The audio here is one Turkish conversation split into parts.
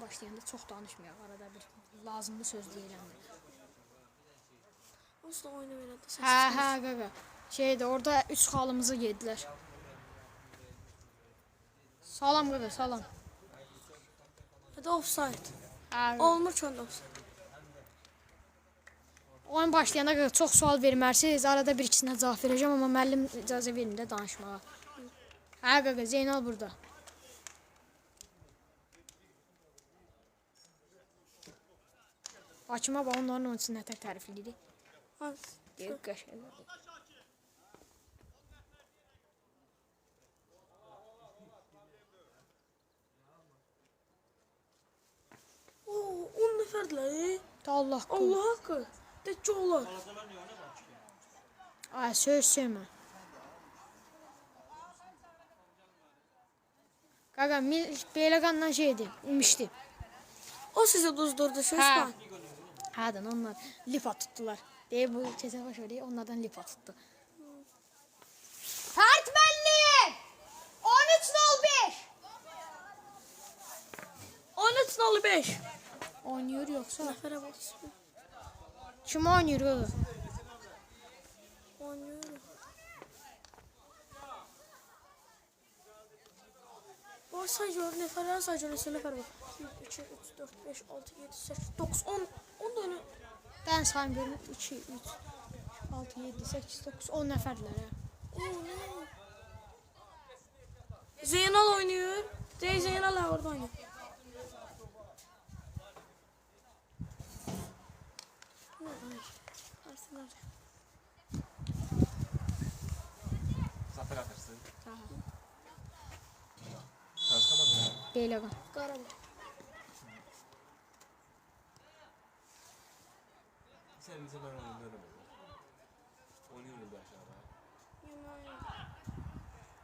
başlayanda çox danışmayaq, arada bir lazımlı söz deyirəm. Onsuz da oyunu verəndə səs Hə, qaqa. Şeydə orada 3 xalımızı yedilər. Salam qaqa, salam. Ya da offside. Hə, Olmur ki onda offside. oyun başlayanda qaqa çox sual vermərsiniz. Arada bir ikisinə cavab verəcəm, amma müəllim icazə vermir də danışmağa. Hə qaqa, Zeynal burada. Hakimə bax, onların onun üçün nətər tərifləyirik. Deyək qəşəng. Oo, 10 nəfərdirlər. Allah qul. Allah haqqı. Təkcə olar. Ay, söymə. Qaqa, belə qandan şeydir, imişdi. O sizə duzdurdu söz Hə. var. Hədən onlar lipa tutdular. Deyib bu keçən baş öyle onlardan lipa tutdu. Fərt müəllim! 13:05. 13:05. Oynayır yoxsa? Nəfərə baxsın. Kim oynayır qaqa? Oynuyorum. O say gör nəfərə say gör nəfər var. 1 2 3 4 5 6 7 8 9 10 dənə. Ben sayım görüm 2 3 6 7 8 9 10 nəfərlər hə. Zeynal oynuyor. Zeynal orada oynuyor. Arsenal. Zafer atırsın. Belə qan. Qarabağ. Sen bize ben oynuyorum. Oynuyorum da aşağıda.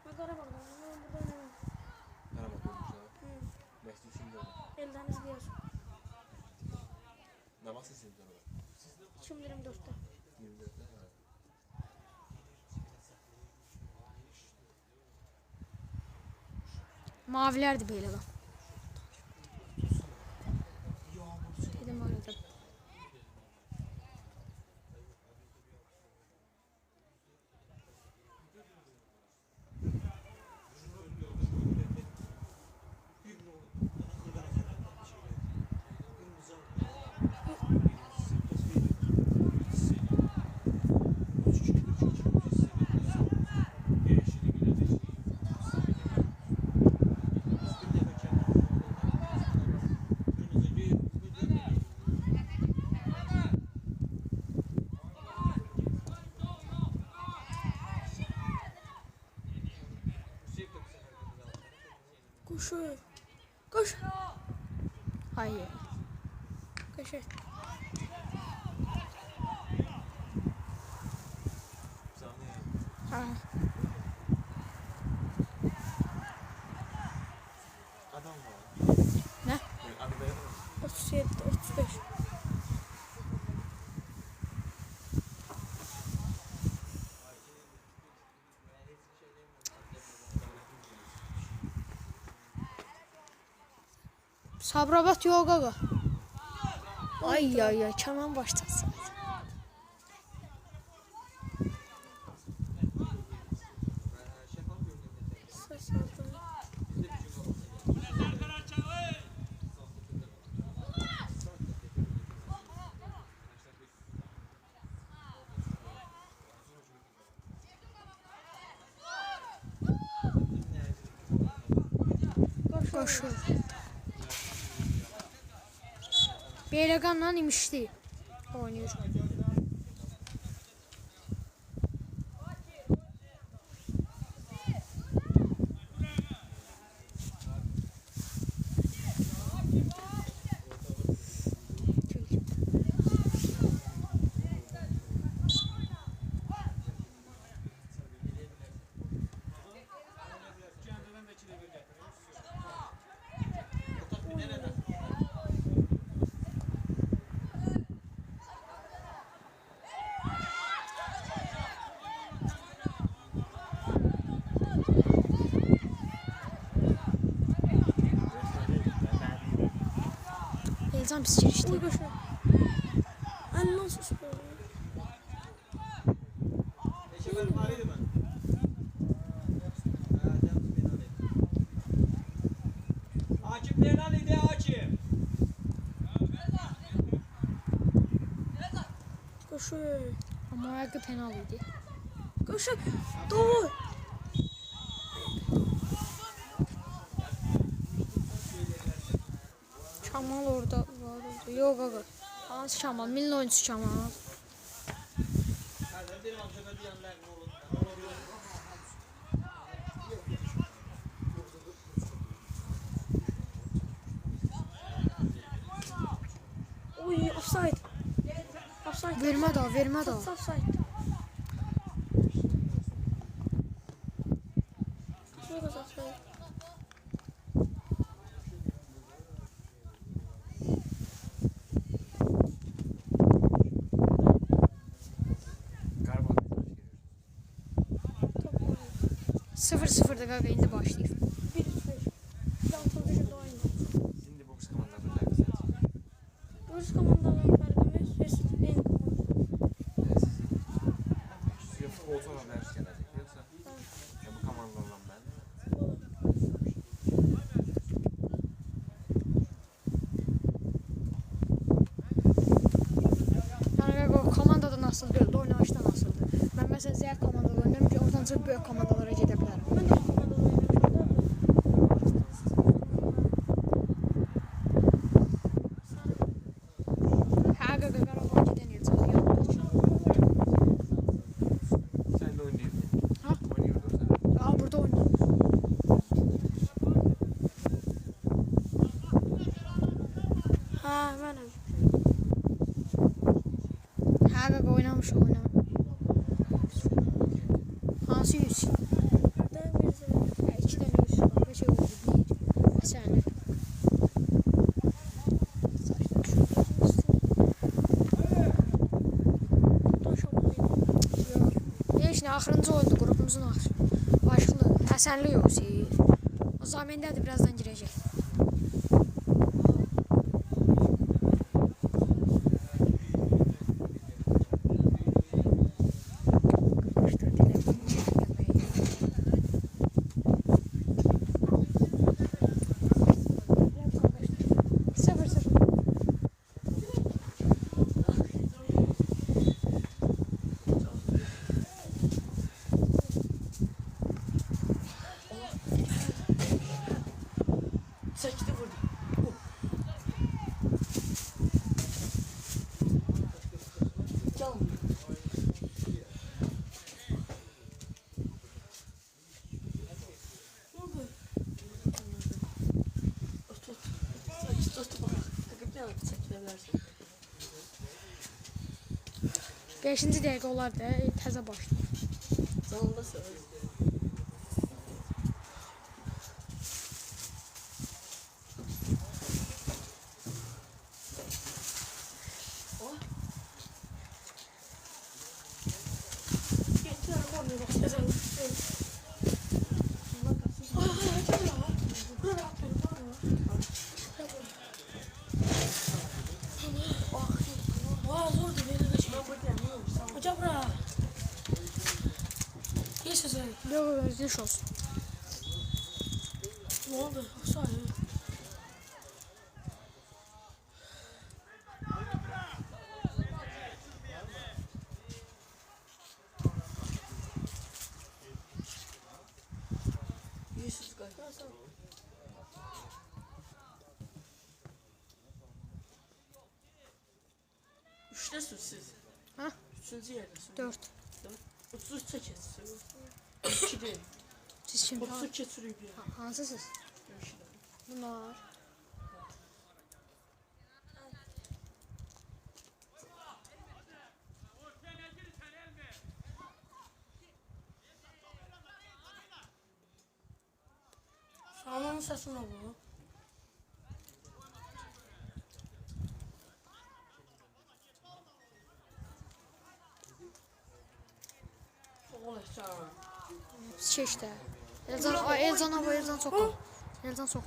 Ben Qarabağ'dan oynuyorum. Burada oynamam. Merhaba görmüşler. Mesut şimdi orada. Elden izliyorsun. Ne bak sesin orada? 2024'te. 24'te. Mavilərdir belə qan. Dedim arada. Koşuyor. Koş. Hayır. Koşuyor. Ha. Adam var. Ne? Adı benim mi? 37, 35. Sabrabat yok qaqa. Ay ay ay, kaman başlasın. Ses aldım. Koşur. Belə qandan imişdi. Oynayır. Elcan pis girişdi. Uy qoşu. Ən nasıl süper. Akif penal idi Akif. Qoşu. Amma ayağı penal idi. Qoşu. Dur. Kamal orada var orada. Yok aga. Hansı Kamal? Milli oyuncusu Kamal. Uy offside. Offside. Vermə də, vermə də. Offside. Yok offside. Galiba mesaj geliyor. 0-0'da qaqa indi başlayır. 1-3-5. Yaltın gücünde oynuyor. Şimdi boks komandaları da güzel. Rus komandaların fərqimiz heç eyni komanda. Suya futbolcu olan ders gelecek. Yoksa ya bu komandalarla ben. Yəni qaqa o komandada nasıl deyildi, oynayışda nasıldı? Mən məsələn zəif komandada oynayıram ki, oradan çıxıb böyük komandalara gedə bilərəm. Mən də komandada oynamışam da. Hə qaqa Qarabağ gedən yer çox yaxşı. Sen de oynuyordun. Ha? Oynuyordun sen. Aa burada oynayır. Hə, mənəm. Hə qaqa oynamış, oynamış. Hansı 100? Birdən bir zələ. Hə 2 dənə 100 var. Bir şey oldu, bir. Səni. Heç nə, axırıncı oyundu qrupumuzun axırı. Başlı, Həsənli yoxsa. O Zamendədir, birazdan girəcək. Sıfır sıfır. Çekti vurdu. Gel. Ne oldu? Tut bak. Takıp ne yaptı çekilebilirsin. 5-ci dəqiqə olardı, təzə başlayır. Zanında söyle. Geçti lan kornuyor bak. Yazalım. Gel ya. Buraya atlıyorum. Bak. Vay zor da beni de şey. Hocam bura. Geç sözü. Yox, özgürlük olsun. Ne oldu? Offside. Yüzsüz gol. Üçtesiniz siz. Ha? Üçüncü yerdesiniz. 4. 33 çekiyorsunuz. 2 değil. Siz kim? 33 geçiriyor bir. Hansısınız? Bunlar. Sağlamın sesi ne bu? Olacaq. Çeşdə. Elcan abi, Elcan çox ol. Elcan çox ol.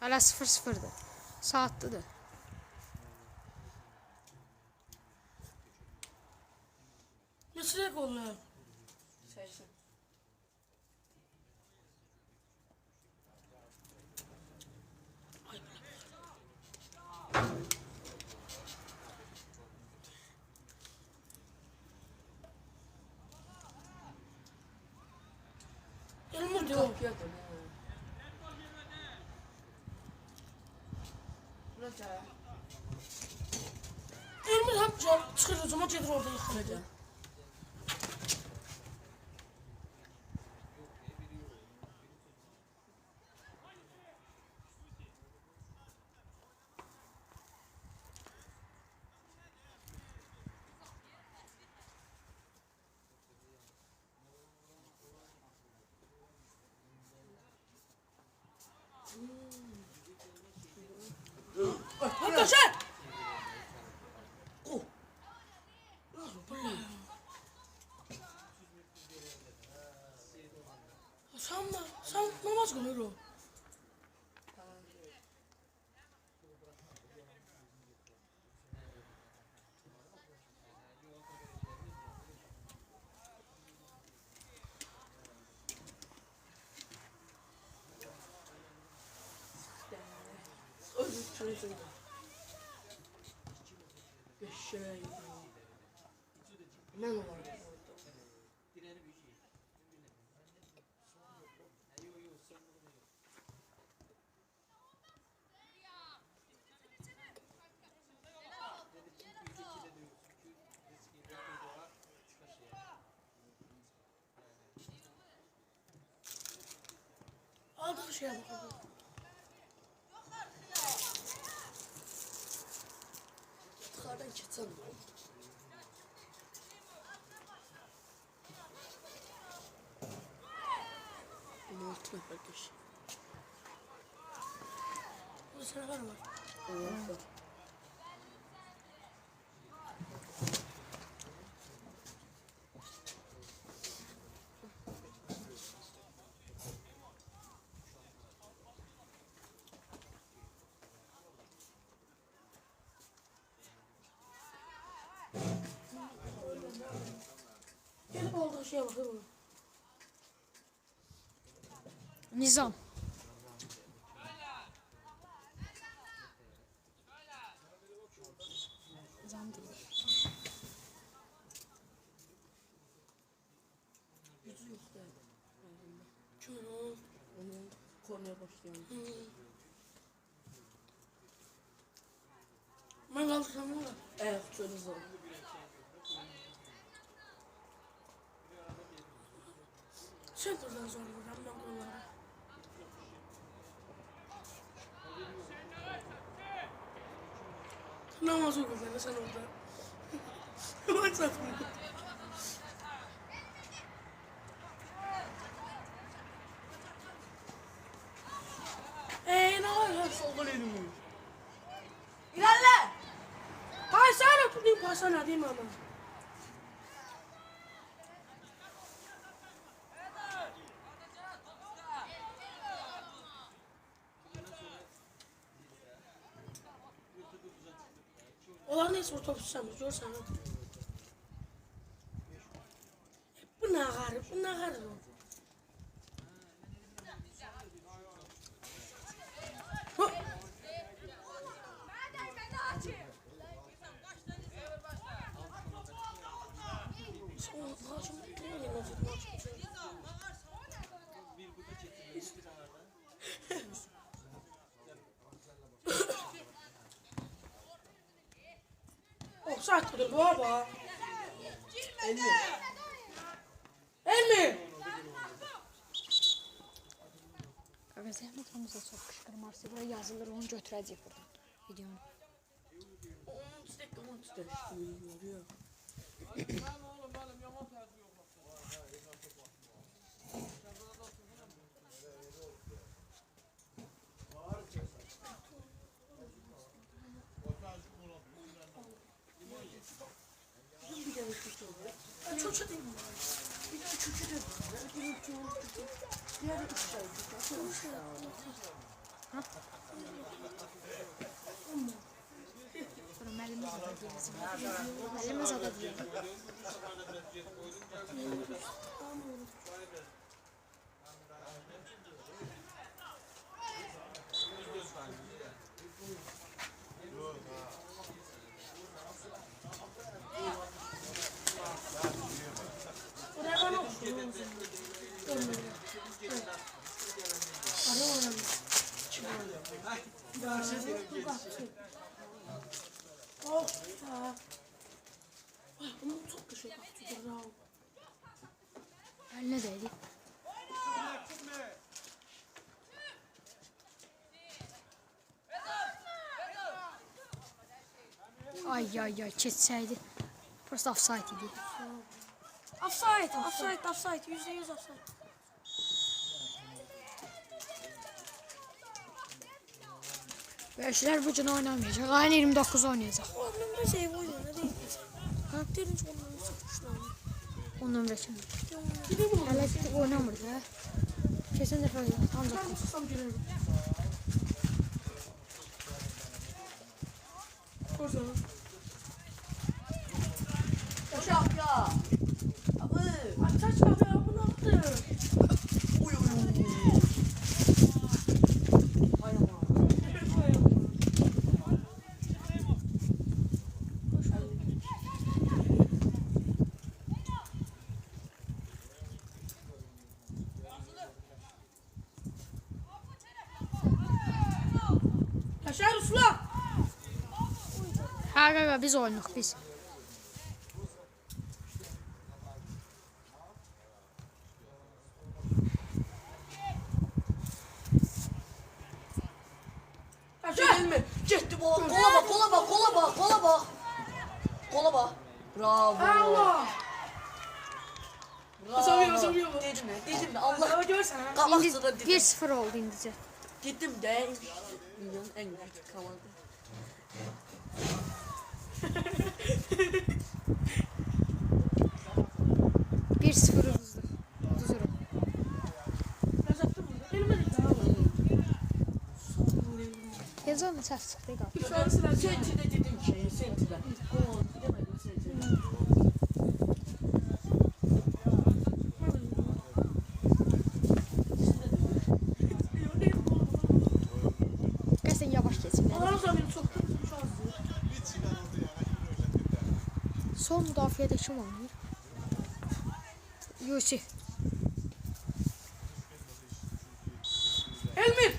Hala 0-0'dır. Saatlidir. Neçə dəqiqə oldu? 80. Elmir diyor. Yapıyordum. Burası ya. Elmir hem çıxır hücuma gedir orada yıxılır. Arkadaşlar! Sen namaz kılıyor o. Özür çocuğum. Şey. Ben olayım. Aldık şeye bakalım. Dışarıdan çıksana. Altı nefer kişi. Burada sana var mı? Evet. Gelip aldık şeye bakalım. Nizam. Nizam değil. Yüzü yok da. Şunu. Onun kornaya başlayan. Ben kaldırsam ne olur? Evet şöyle zor. Sen buradan zor buradan ben kollara. Namaz oku bana sen orada. Bak zaten. Ne var? Sol elimi. İlerle! Paysana tutayım paysana değil mi ama? Onlar neyse otobüs tutsamış, görsen ha. Bu ne garip, bu ne garip o. Hop! Sen kaçın, ne yapıyorsun? Offside'dir bu baba. Elmi! Qaqa zəhmət olmasa çox qışqırmarsa buraya yazılır, onu götürəcək buradan videonu. Onun üstte onun üstte. Yoruyor. Çok değil mi? Bir de üçüncü de var. Bir de üçüncü de var. Diğer üç tane. Sonra müəllimiz ada deyilsin. Müəllimiz ada deyilsin. Oraya bana okudum. Ara oranı. Oh ya. Vay, bunu çok köşe baktı. Bravo. Əlinə dəydi. Ay, keçsəydi. Prosta offside idi. Offside. %100 offside. Beşler bu cana oynamayacaq. Ayın 29 oynayacaq. O nömrə şey oynuyor, ne değil. Ha? Derinç onları sıkışlar. O nömrə kimi. Bir de bu. Hələ oynamır da. Keçən dəfə ancaq Ben tutsam girerim. O zaman. Uşak ya. Abi. Aç abi ya, bu ne yaptı? Uy. Hay Allah. Yaşar Usla. Qaqa biz oynayıq biz. Yaşar. Değil mi? Gitti baba. Kola bak. Bravo. Allah. Basamıyor bu. Dedim mi? Allah. Ya görsen ha. İndi Kafasına dedim. 1-0 oldu indicə. Dedim de. Dünyanın en büyük kanalı. Bir 0 uzduk. Uduzurum. Yazaktım bunu. Elime de daha var. Yazanın səs çıxdı qal. Şu an sıra Sentide dedim ki. Sentide. Gol. Demedim sentide. Qəsən yavaş keçin. Allah'ım sana beni soktu. Şu an. Son müdafiədə kim oynayır? Yusuf. Elmir.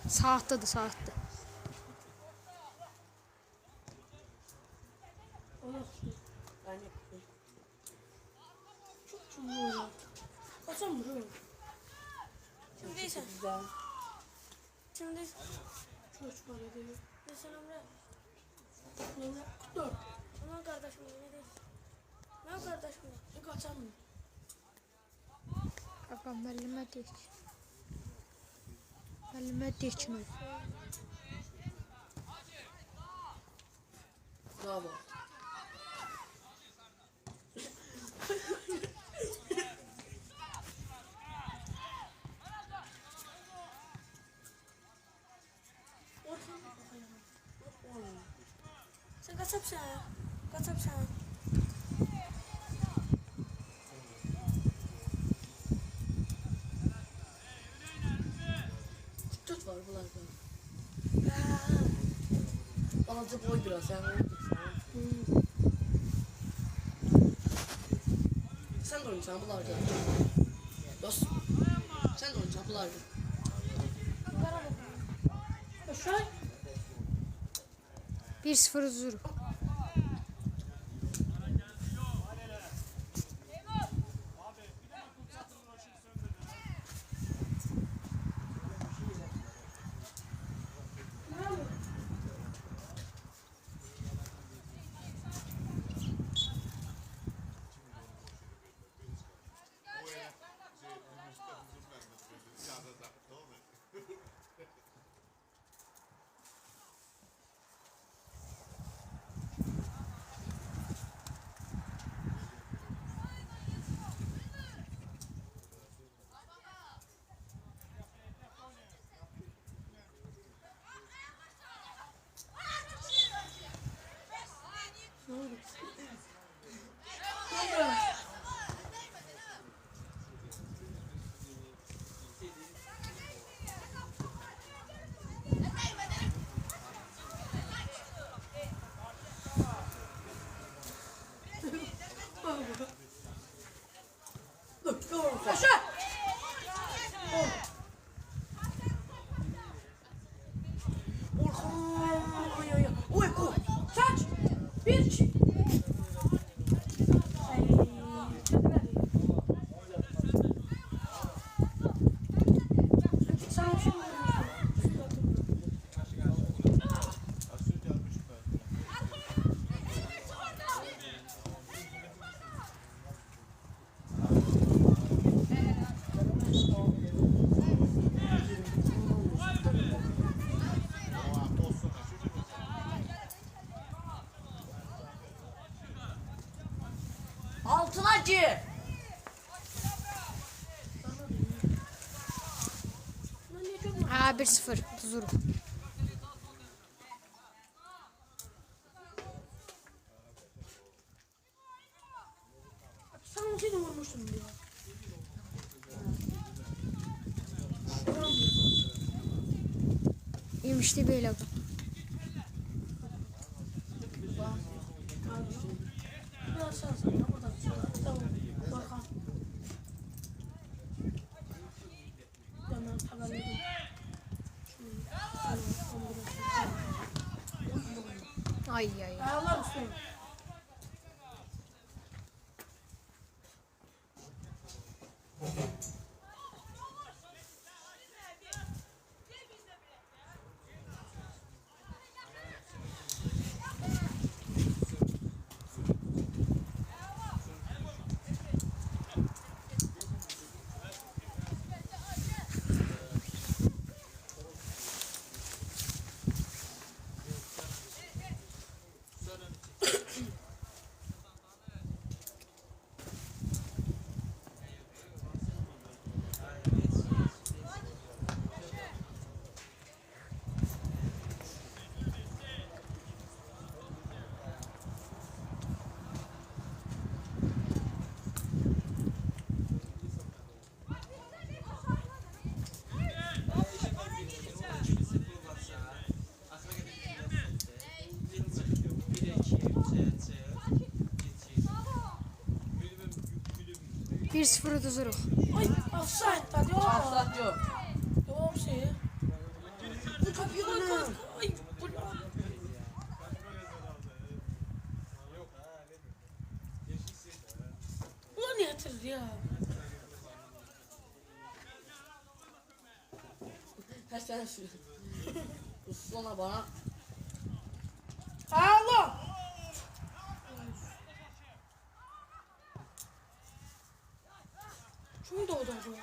Saatdadır, saatda. Yani. Çok çumlu oynadı. Baksana vuruyor. Güzel. Güzel. Şimdi çok para ediyor. Mesela Emre. 44. Aman kardeşim ne değil. Ne kardeşim? Ne kaçar mı? Qaqa müəllimə deyək. Müəllimə deyək ki, Bravo. Sen kaçapsın ya. Kaçapsın. Tut var bularda. Balancı boy biraz sen. Sen de oynayacaksın bularda. Dost. Sen de oynayacaksın bularda. Aşağı. 1-0 uduzurum. Aşağı. Oy, oy. Saç. Bir, iki. Ay. Sana bir şey mi Altına gir. Lan niye çok Ha 1-0 Zuru. Sen olsaydın vurmuştun diyor. Yemişti böyle adam. Biraz sağ sağ. Buradan sağ. Tamam. Barkan. Yandan tabanladım. Ay ay. Ayağlar üstüne. Bir 0 Zuru. Ay offside hadi o. Aslat yok. Yok şey. Bu kapıyı bana. Ay bu. Ulan yatır ya. Kaç tane şu? Uslana bana. Allah. Şunu da oda acaba.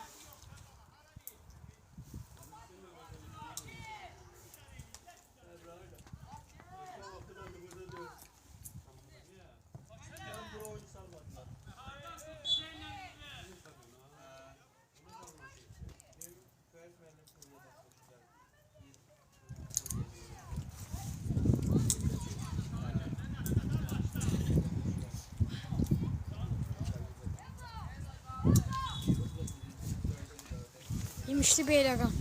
Yemişti böyle adam.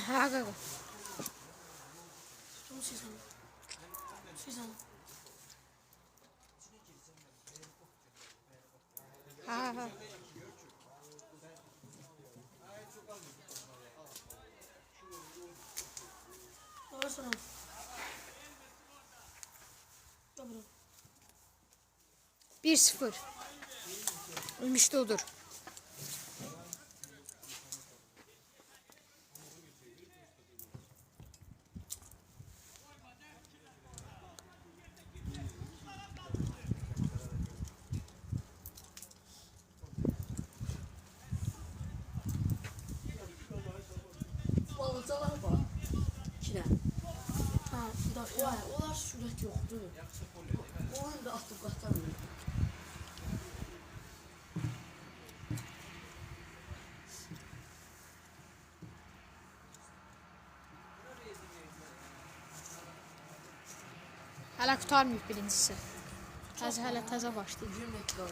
Ha gaga. Şunu sizden. Sizden. Ha ha. Doğru sana. Doğru. 1-0. Yemişti odur. Balıcalar var. İçine. Ha bir dakika. Vay, onlar sürət yoxdur. Onun da atıb qatarmıyor. Hələ qurtarmayıb birincisi. Hələ təzə başlayıb. 20 dakika.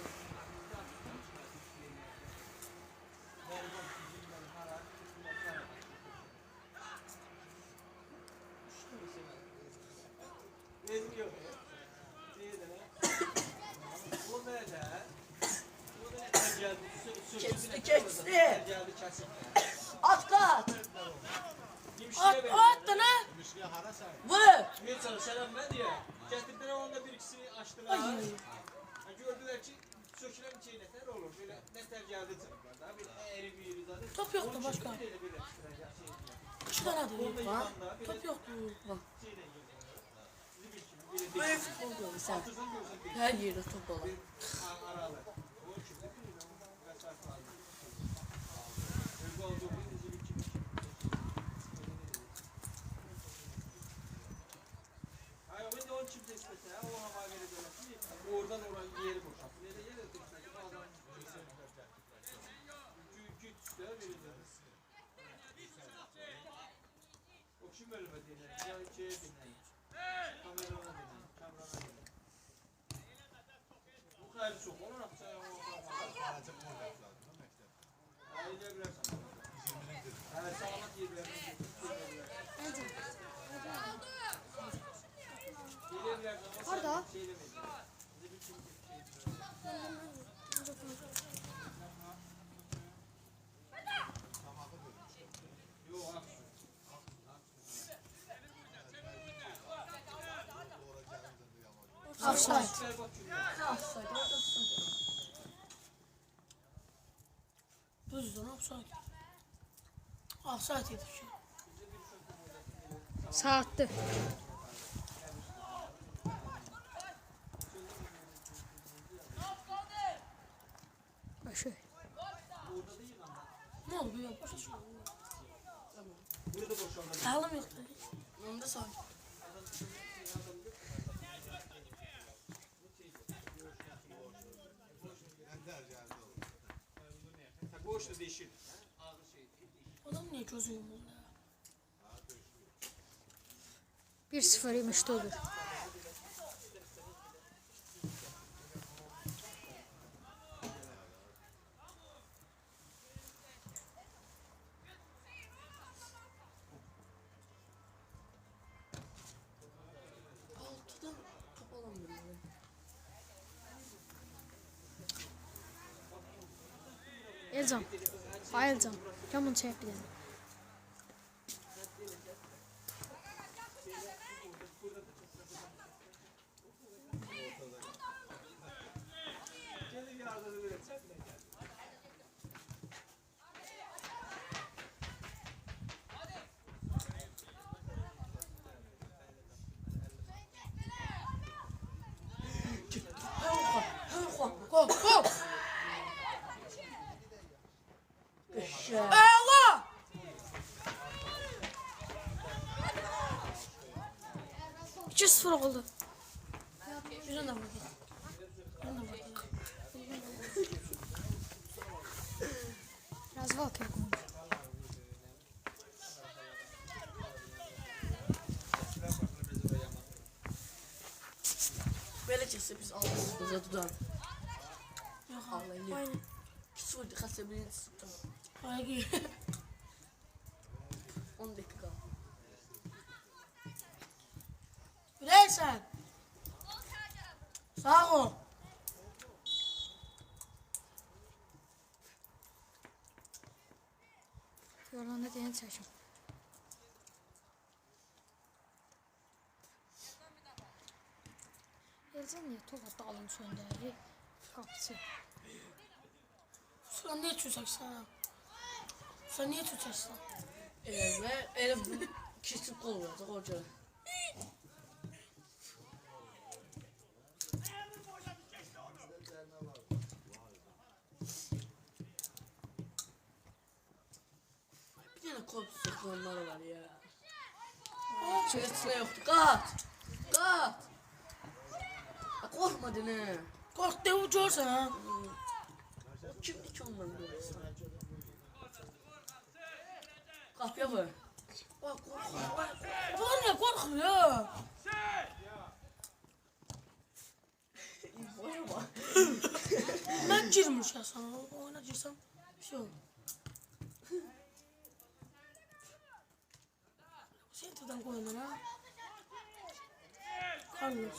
Keçti. At kat. At da ne? Vur. Selam ben diye. Getirdiler onda bir ikisini açtılar. Gördüler ki sökülen bir şeyler olur. Böyle neler geldi çocuklar da. Bir eğri bir yeri zaten. Top yoktu başka. İki tane değil. Top yoktu. Böyle futbol oynuyor sen. Her yerde top olan. Oradan oraya yeri boşalt. Ne de yere tutsak adam güç üstüne verirler. O kim ölmedi yine? Ya şeye binler. Kamerana binler. Kamerana binler. Bu kadar çok. Onu ne yapacağım? Aile bilirsin. Evet, sağlık yerlerine Orada. Offside. Düzdür offside. Offside yedik. Saatli. Başı. Ne oldu ya? Boş ver. Burada boşaldı. Sağlam yoktu. Onu da sağ. Boşta değişir. Adam niye çözüyor bunu? 1-0 imişdi olur. Altıdan top alamıyorum. Elcan. Ay Elcan. Gel bunu çek bir tane. Gol gol. Eşya. Allah! İki sıfır oldu. Şuradan da vurdu. Şuradan da vurdu. Biraz valk yapalım. Böyle çekse biz alırız. Bize tutar. Yok Vallahi. abi. Aynen. Kısa vurdu. Kasa birini tutar. Aynen. 10 dakika. Bileysen. Sağ ol. Yorulanda deni çekim. Elcan niye topa dalın söndürür? Kapısı. Sen niye çözeceksin? Sen niye çözeceksin? Ve öyle bir kesip kol olacak hoca. Bir tane kol sıkılanlar var ya. Çeşitine yoktu. Kat! Kat! Korkmadın he. Kork de uçuyorsun ha. O kimdi ki ondan doğrusu? Kapıya bak. Bak korkma. Bu niye korkuyor? girmiş ya sana. Oyuna girsem bir şey olur. Center'dan koyun ha. Carlos.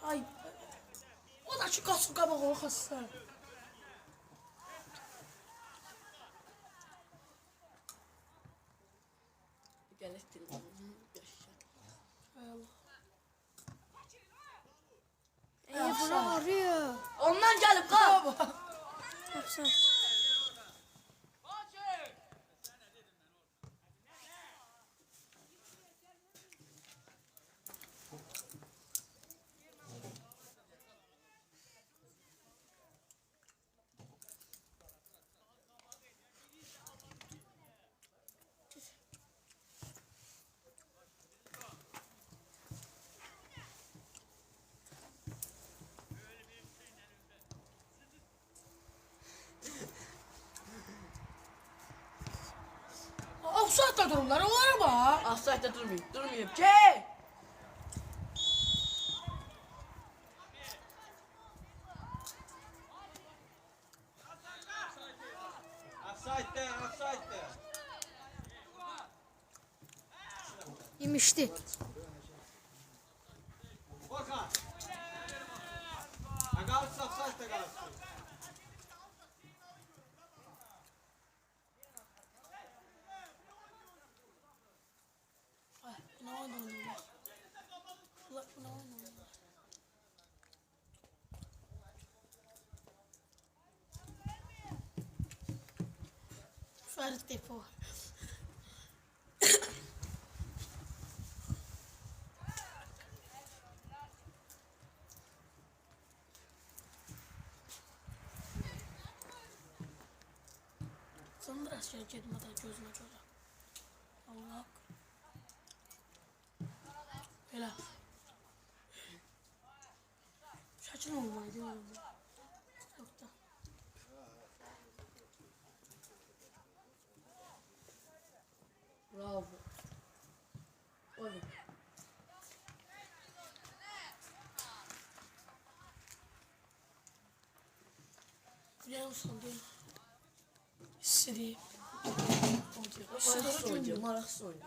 Ay. O da şu kasım kabak o kasım. Gerektir. Hay Allah. Buna arıyor. Ondan gelip kal. Yapsan. Offside'da durumlar var ama. Offside'da durmayayım. Durmayayım. Offside'de, offside'de. Yemişti. Volkan. Ha kalsın, offside'de kalsın. Ay, ne oynuyorlar? Ulan ne oynuyorlar? Ferit Depo. Sen biraz şey gitmeden gözüne göre. Allah. Böyle. Şaşın olmaydı oğlum. Yok da. Bravo. Oğlum. Biliyor musun değil? Hissediğim. Maraksız oynuyor. Maraksız oynuyor.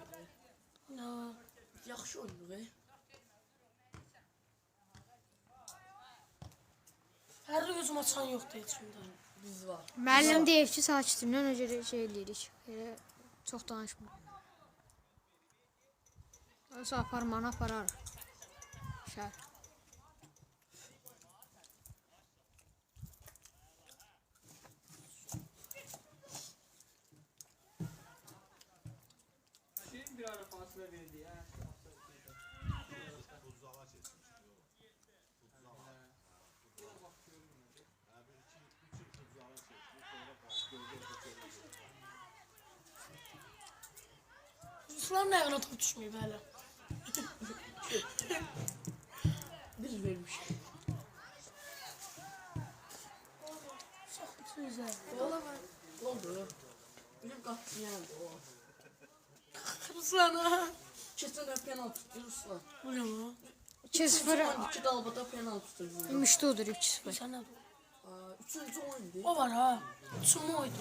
Ne? Yaxşı oynuyor. Her gözüm açan yoktu heç kimdə. Biz var. Müəllim deyib ki, sakitliğindən o görə şey eləyirik. Elə çox danışmır. Olsa aparmanı aparar. Şər. Şimdi bir ara fasıla verdi ya. Ruslar nə yana top düşməyib hələ. Biz vermiş. Çox güzel. Ne oldu? Bizim kapısı yandı o. Ruslar ha. Kesin de penaltı tuttu Ruslar. Bu nə bu? 2-0 İki dalbada penaltı tuttu. yemişdi odur 2-0. Sən nə bu? Üçüncü oyundu. O var ha. Sumo oydu.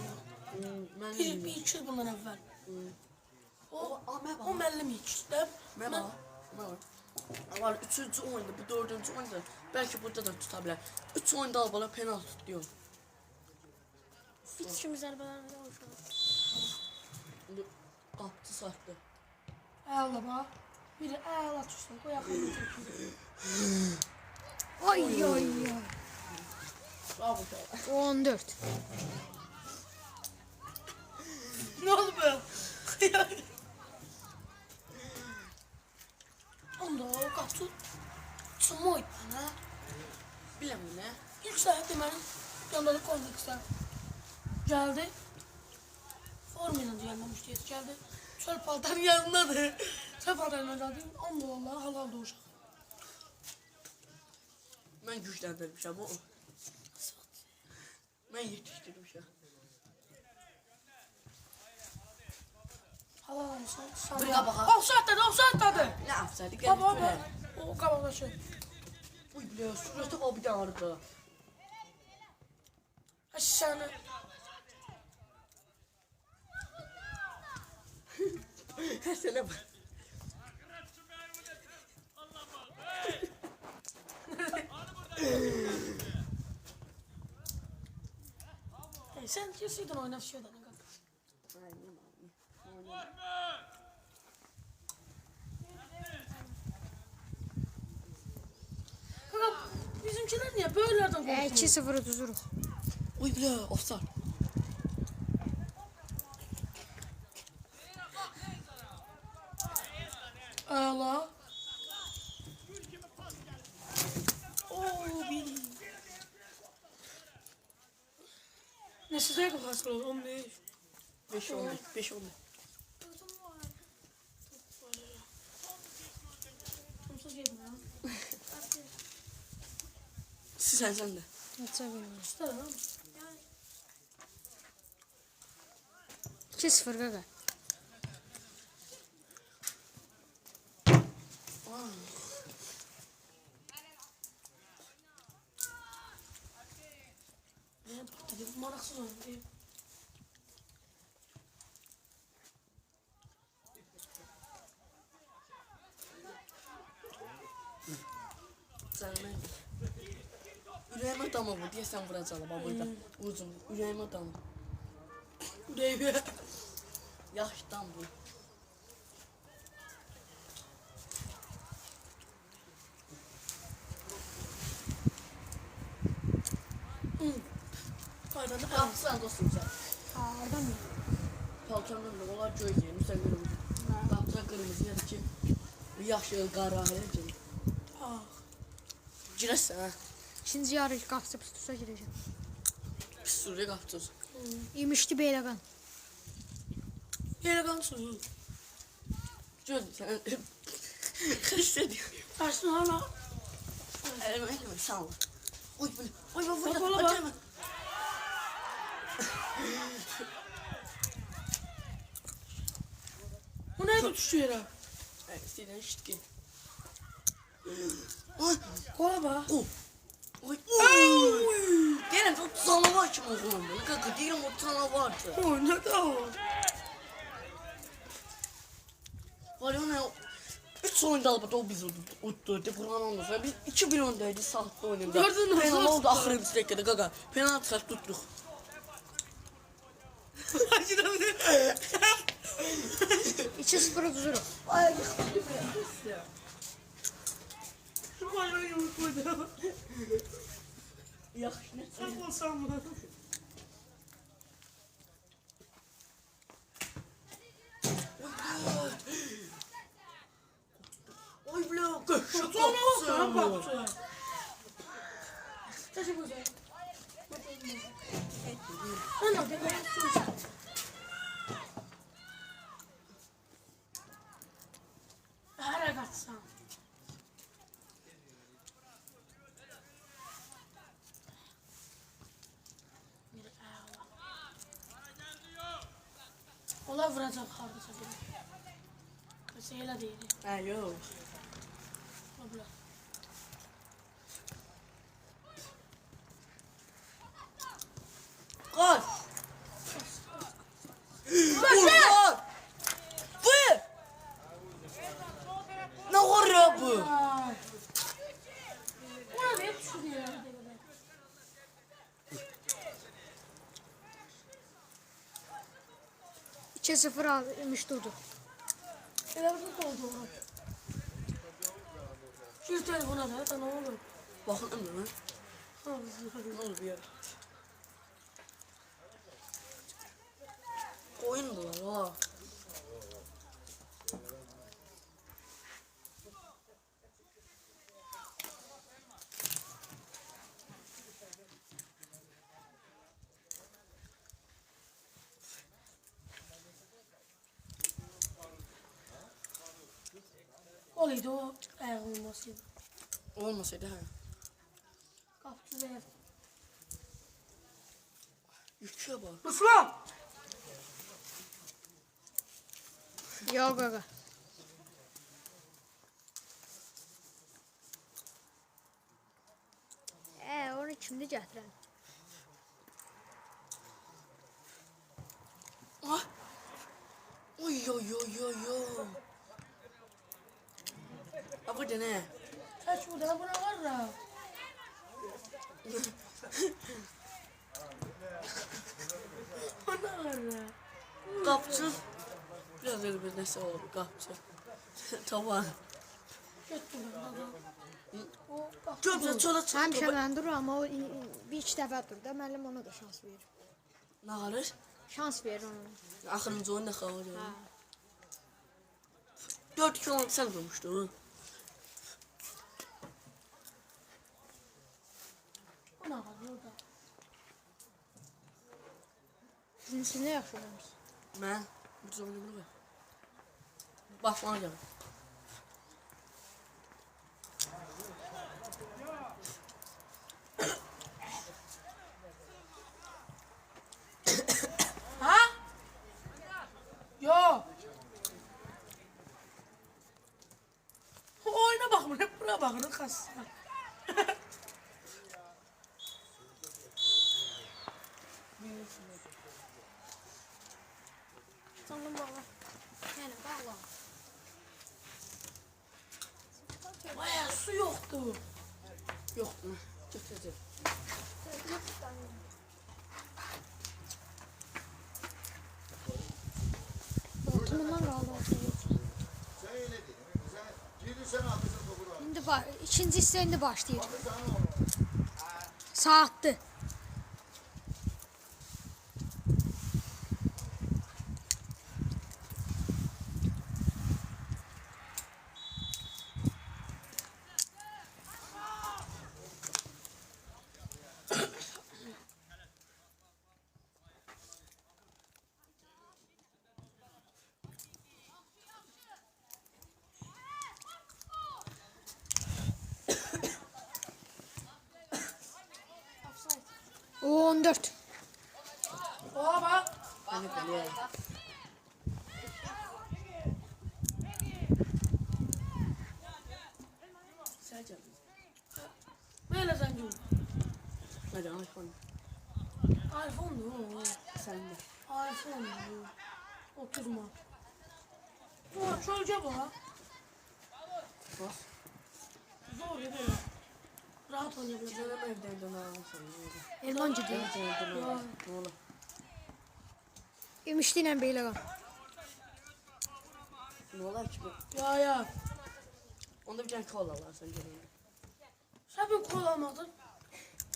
Ben Bir iki yıl bundan əvvəl. O müəllim içdi. Merhaba. Merhaba. Var üçüncü oyunda, bu dördüncü oyunda. Belki burada da tutabilir. Üç oyunda albala penaltı tutuyor. Hiç kimi zərbələrlə oluşur. Kaptı sattı. Əla bax. Biri əla tutsun. Qoy yaxın. Ay ay ay. Bravo. 14. Ne oldu be? Onda o kaptı. Sumo oydu. Ha? Bilemiyorum ne? İlk saat deməli yanında kontekstə gəldi. Formuyla gəlməmişdi, gəldi. Çöl paltarın yanındadır. Çöl paltarına gəldi. Onda Allah halal doğuşaq. Ben güçlendirmişim o. Ben yetiştirmişim. Halal olsun. Bir qabağa. Offside'dadır. Ne yapsaydı? Baba baba. O qabaqdaşı. Uy biliyor, şurası o bir de ağrıdı. Aşağını. Sene bak. Sen kesin oyna şeyden. Kanka bizimkiler niye böylelerden konuşuyor? 2-0 duzuruq. Oy bile offside. Allah. Oo bir. Ne size kaç olur? 15. 5-15. 5-15. Tumsuz yedim ya. Sen de. Neçə verir? İşte lan. 2-0 qaqa. Ne patladı? Bu maraksız oyun değil. Sen ne? Yüreğime damla bu diye sen vuracağım baba burada. Uzun. Yüreğime damla. Değil mi? Yaştan bu. Aynen de Kapsan dostum sen. Hardan mı? Palçamdan da olar göy yerim sen görüm. Kapsa kırmızı ya da ki. Yaşı qara elə ki. Ah. Girəsən ha. İkinci yarı qapısı tutursa girəcəm. Pis sürü qapçız. İmişdi Beyləqan. Yere kalsın. Göz sən. Hissediyor. Tersin hala. Elime sağ ol. Oy böyle. Oy ben Bak, burada. bak, bak. Acayip. Bu ne düştü yere? Siden şitki. Oy. Kola bak. Oy. Oy. Oy. Diyelim o canavar kim oğlum böyle? Kanka diyelim o canavardı. O ne de o? Var ya ne? 3 oyunda albatta o bizi uttu. Kur'an olmasa biz 2-1 öndeydi sahte oyunda. Gördün mü? Penal oldu ahırı biz tekedi kaka. Penaltı kaç tuttuk. Acıda bir de. 2-0 duzuruq. Ay yıkıldı be. Şu bayrağı yumurtladı. Yaxşı ne? Sen olsan mı? Oy bля, köşe Sonra olsan kapsı. bak. Teşekkür ederim. Ana be ben su. Her kaçsam. Ola vuracak hardasa beni. Mesela değil. Ha yok. Abla. Kaç. Vur. Vur. Ne var ya bu? Ay. Ona da hep düşünüyor. 2-0 almış durdu. Telefonum oldu. Şu telefona da ne olur. Bakın mı? Ne olur bir yer. Oyundular ha. Olaydı o eğer olmasaydı. Olmasaydı ha. Kaptı ve Yüküye bak. Müslüm! Yox qaqa. Onu kimdə gətirən? bu ne? Kaç burada buna var ya. Buna var ya. Qapçı. Biraz öyle bir nəsə olur, qapçı. Tamam. Göt buradan da. O bak. Göbsə çölə Həmişə çıxdı. mən durur amma o bir iki dəfə durdu. Müəllim ona da şans verir. Nə qalır? Şans verir ona. Axırıncı oyun nə xalır? Hə. 4 kilo sən durmuşdun. Buna var burada. Siz nə yaxşı oynamısınız? Mən bu oyunu var. Bax, bana gəl. Ha? Yo. Oyuna bakma, hep buraya bakın kassa. Sandım bağla. Yəni bağla. Baya su yoktu. Yox, götürəcək. Ortamından qaldı. Sen öyle dedin. Sen girdi sen atmışsın topu da. İndi ikinci hissə indi başlayır. Saatdı. O 14. Oha bak. Beni biliyor. Sen gel. Böyle sence? Hadi iPhone. iPhone mu? Sen de. iPhone mu? Oturma. Zor çölce bu ha. Bas. Zor ya böyle. Rahat oynayabilir. Canım evden döner sen. Elmancı deyil. Evden döner. Ne olur. Yemişdi ilə belə qal. Ne olur ki bu? Ya. Onda bir tane kola alarsan gelin. Sen bir kol almadın.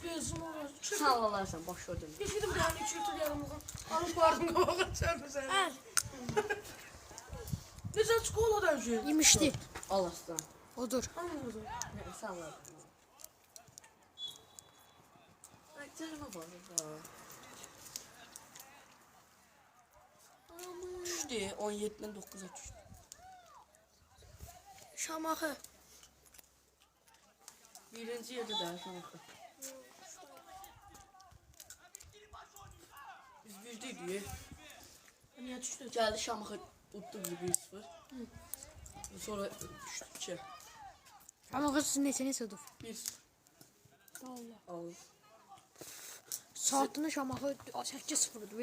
Gözüm olur. Sen alarsan boş ver dönür. Bir gidip bir tane 2 litre yanımızdan. Alıp vardım kavga sen mi sen? Əl. Ne sen çikolatadan şey? Yemişdi. Al aslan. Odur. Anladım. Ne sen al. Ay canıma bak da. Düştü 17'den 9'a düştü. Şamaxı. Birinci yerde de Şamaxı. Biz birdeydik. Niye düştü? Geldi Şamaxı tuttu bizi 1-0. Sonra düştü 2. Amma qız neçə udub? 1. Allah. Al. Saatını Şamaxı 8-0'dur.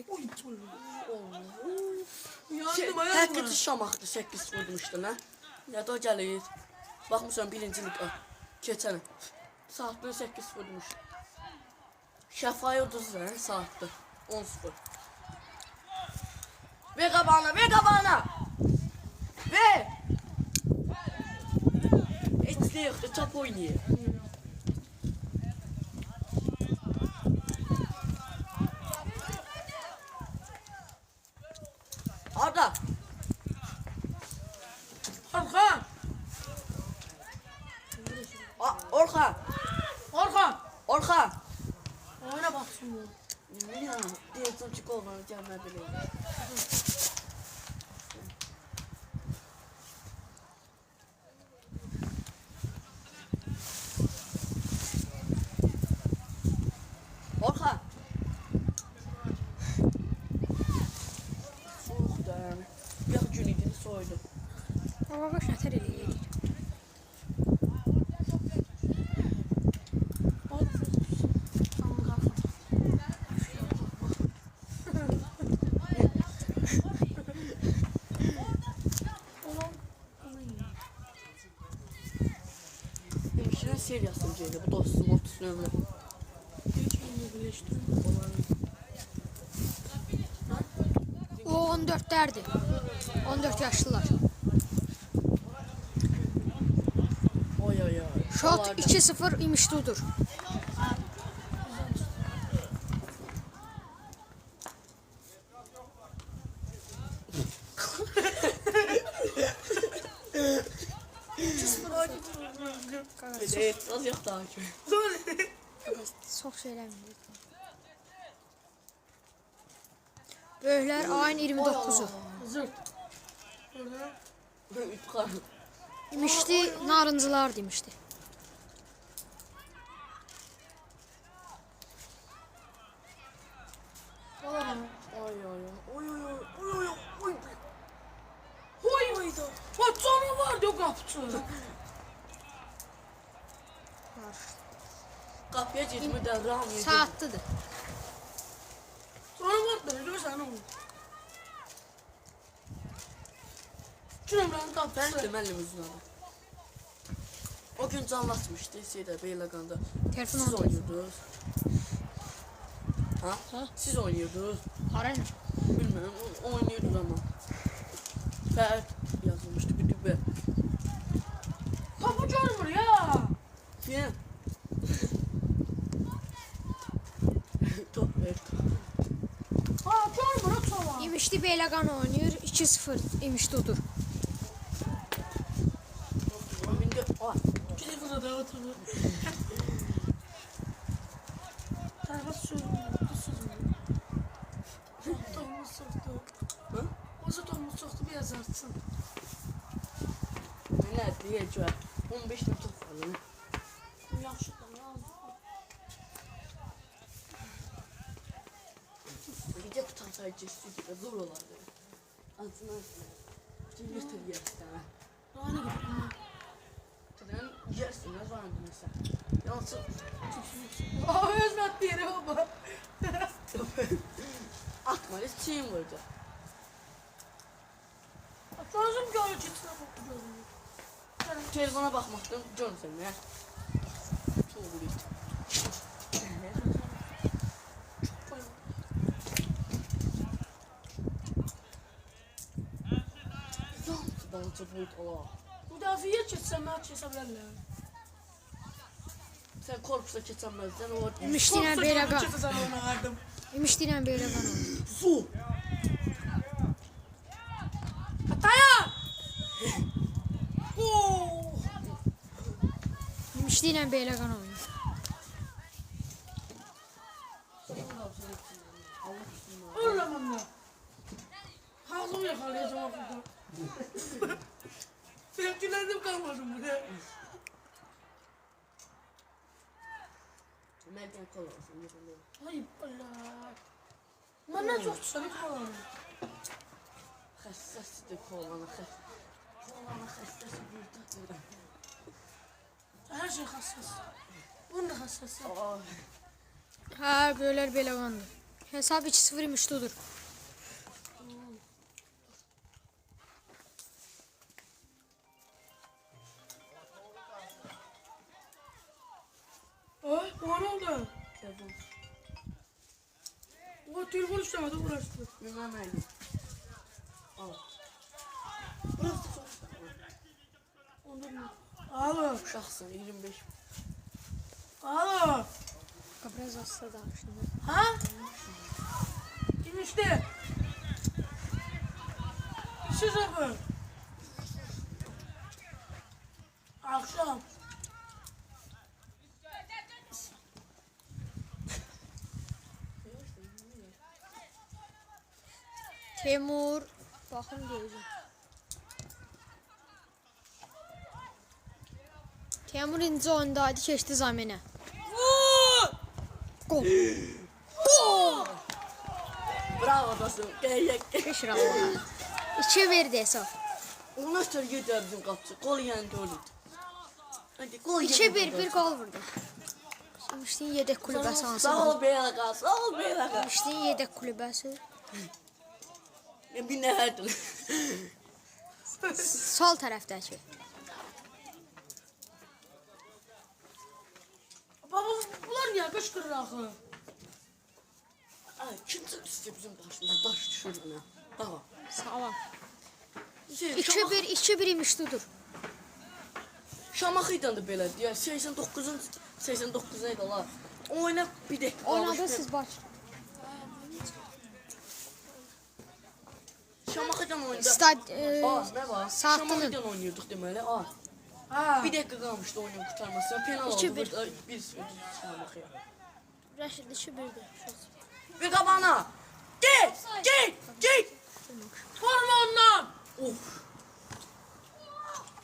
Yandım ayağım. Həqiqəti Şamaxıda 8 vurmuşdu nə? Ya da gəlir. Baxmısan birinci liqa. Keçən. Saatda 8 vurmuş. Şəfayı uduz nə saatda 10-0. Ver qabağına, ver qabağına. Ver. Heç nə yoxdur, top oynayır. Arda. Arka. Orxa. Arka. Orxa. Oyna bak şimdi. Ne ya? Deyəcəm ki, qollarını gəlmə biləyim. Orxa. Soğukdur. Yox, gün idini soydu. Amma bax nətər eləyir. Kimin seriyasını geliyor? Bu dostum 30 nömrə. Hiç bilmiyorum birleştirdim. O 14'lerdi. 14 yaşlılar. Oy oy oy. Shot Onlardan. 2-0 imişlidir. Evet, az yok daha ki. Çok söyləməyim. Böyüklər ayın 29'u. Zırt. Orada. Yukarı. İmişdi, narıncılar demişdi. Oy Oy oy oy oy oy oy oy oy. oy. Bak canavar diyor kapçı. Kapıya girdi de ram yedi. Saatlidir. Canavar da görsen onu. Canavarın Ben kapçısı. temelli uzun O gün canlaşmıştı şeyde Beyləqanda. Telefon Siz oldu. oynuyordunuz. Ha? Ha? Siz oynuyordunuz. Harayla. Bilmiyorum oynuyordunuz ama. Fərt yazılmıştı bir dübə. Kapı görmür ya. Yine. Top ver. Ha görmür o çala. İmişdi Beyləqan oynayır. 2-0 İmişlidir. Bindi. Ay. Telefona da oturur. Tarafa sürmüyor. Bu sürmüyor. Tohumuz soktu. Ha? Oza tohumuz soktu bir yazarsın. Ne diyeceğim? 15 tane top var lan. Yaxşıdan yazdım. Bir de tutansaydı stüdyoda zor olardı. Altına bir götür yersin ha. Rani gidelim. Sen yersin ne zaman mesela. Yansın. Aa özmet yeri baba. Atma hiç şeyim vardı. Lazım ki öyle çetine bakı görünüyor. Telefona bakmaktan canım sen ne? Çok uğraştım. Balıcı boyut ola. Müdafiye çetsem ben çesebilirler. Sen korpusa geçemezden o İmişdi ilə Beyləqan. Çetesen ona verdim. İmişdi ilə Beyləqan oynayır. su. Ataya! Oo! İmişdi ilə Beyləqan oynayır. Ölmem ben. Hazım yakalayacağım okulda. Tepkilendim kalmadım buraya. Merdiven kol olsun. Ay Allah. Benden çok tutarık falan. Hassaslık kolana hassas bir tatlı. Her şey hassas. Bunun da hassas. Aa. Ha, böyüklər Beyləqandır. Hesab 2-0 İmişlidir. Ay bana ne oldu? Telefon. O telefon istemedi uğraştı. Bilmem öyle. Al. Ondan mı? Alo. Uşaqsın 25. Alo. Biraz hasta danışdım. Ha? Kim işte? Siz abi. Akşam. Temur. Baxın deyəcəm. Temur inci oyundaydı, keçdi Zaminə. Gol. Bravo dostum. Gel. Beş rağmen. 2 verdi hesab. Ona ötür gider bizim kapçı. Gol yani öyle. Hadi gol 2-1 bir gol vurdu. İmişliyin yedek kulübəsi hansı? Sağ ol Beyləqan. Sağ ol Beyləqan. İmişliyin yedek kulübəsi. Bir nəhərdir. Sol tərəfdəki. niye kışkırır axı? Ay, kimse işte bizim başımıza taş düşürdü bana. Daha. Sağlam. Şey, 2-1 imişdi dur. Şamaxıyla da belə deyək. 89 neydi ola? Oyna bir dəqiqə. Oynadı siz baş. Şamaxıyla oynadı. Ne var? Saatinin. Şamaxıyla oynuyorduk deməli. Ha. Bir dəqiqə qalmışdı oyunun qurtarmasına. Penal oldu. 2-1. Burada 1-0 Şamaxıya. Rəşid 2-1'di. Bir qabana. Gel. Vurma ondan. Of.